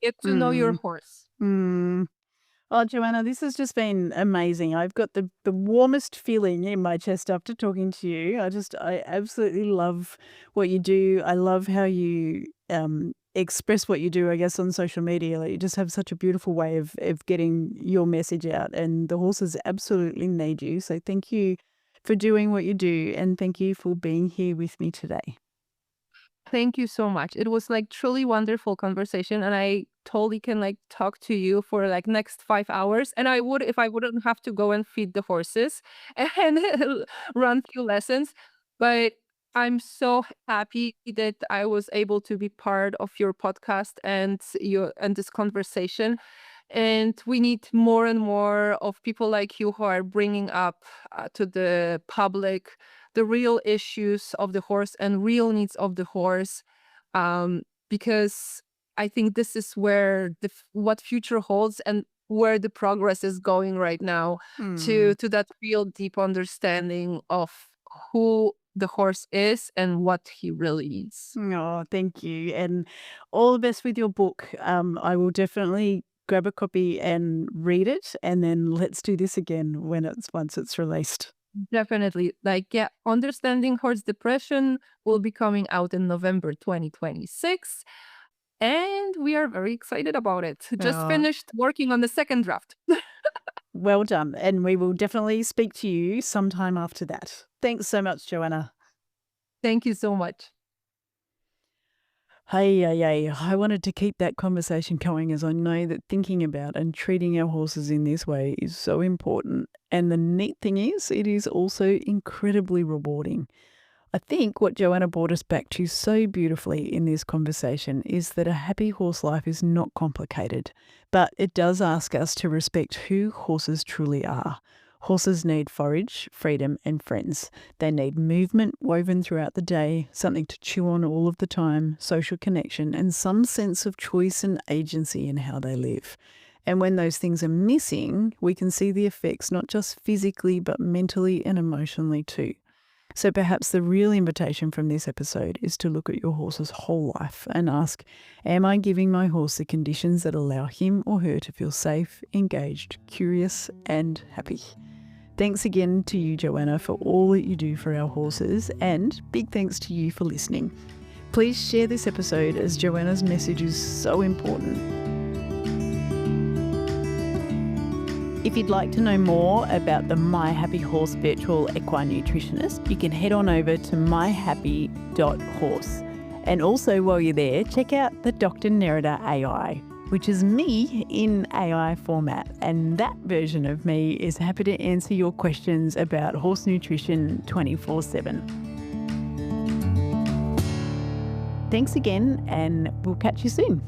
Get to know your horse. Oh, Joanna, this has just been amazing. I've got the warmest feeling in my chest after talking to you. I absolutely love what you do. I love how you express what you do, I guess, on social media. Like, you just have such a beautiful way of getting your message out, and the horses absolutely need you. So thank you for doing what you do, and thank you for being here with me today. Thank you so much. It was like truly wonderful conversation, and I totally can like talk to you for like next 5 hours. And I would if I wouldn't have to go and feed the horses and run few lessons. But I'm so happy that I was able to be part of your podcast and this conversation. And we need more and more of people like you who are bringing up to the public the real issues of the horse and real needs of the horse, because I think this is where what future holds and where the progress is going right now, to that real deep understanding of who the horse is and what he really needs. Oh, thank you. And all the best with your book. I will definitely grab a copy and read it, and then let's do this again once it's released. Definitely. Understanding Horse Depression will be coming out in November 2026. And we are very excited about it. Just finished working on the second draft. Well done. And we will definitely speak to you sometime after that. Thanks so much, Joanna. Thank you so much. Hey, I wanted to keep that conversation going, as I know that thinking about and treating our horses in this way is so important. And the neat thing is, it is also incredibly rewarding. I think what Joanna brought us back to so beautifully in this conversation is that a happy horse life is not complicated, but it does ask us to respect who horses truly are. Horses need forage, freedom, and friends. They need movement woven throughout the day, something to chew on all of the time, social connection, and some sense of choice and agency in how they live. And when those things are missing, we can see the effects not just physically, but mentally and emotionally too. So perhaps the real invitation from this episode is to look at your horse's whole life and ask, am I giving my horse the conditions that allow him or her to feel safe, engaged, curious, and happy? Thanks again to you, Joanna, for all that you do for our horses, and big thanks to you for listening. Please share this episode, as Joanna's message is so important. If you'd like to know more about the My Happy Horse virtual equine nutritionist, you can head on over to myhappy.horse. And also, while you're there, check out the Dr. Nerida AI, which is me in AI format. And that version of me is happy to answer your questions about horse nutrition 24/7. Thanks again, and we'll catch you soon.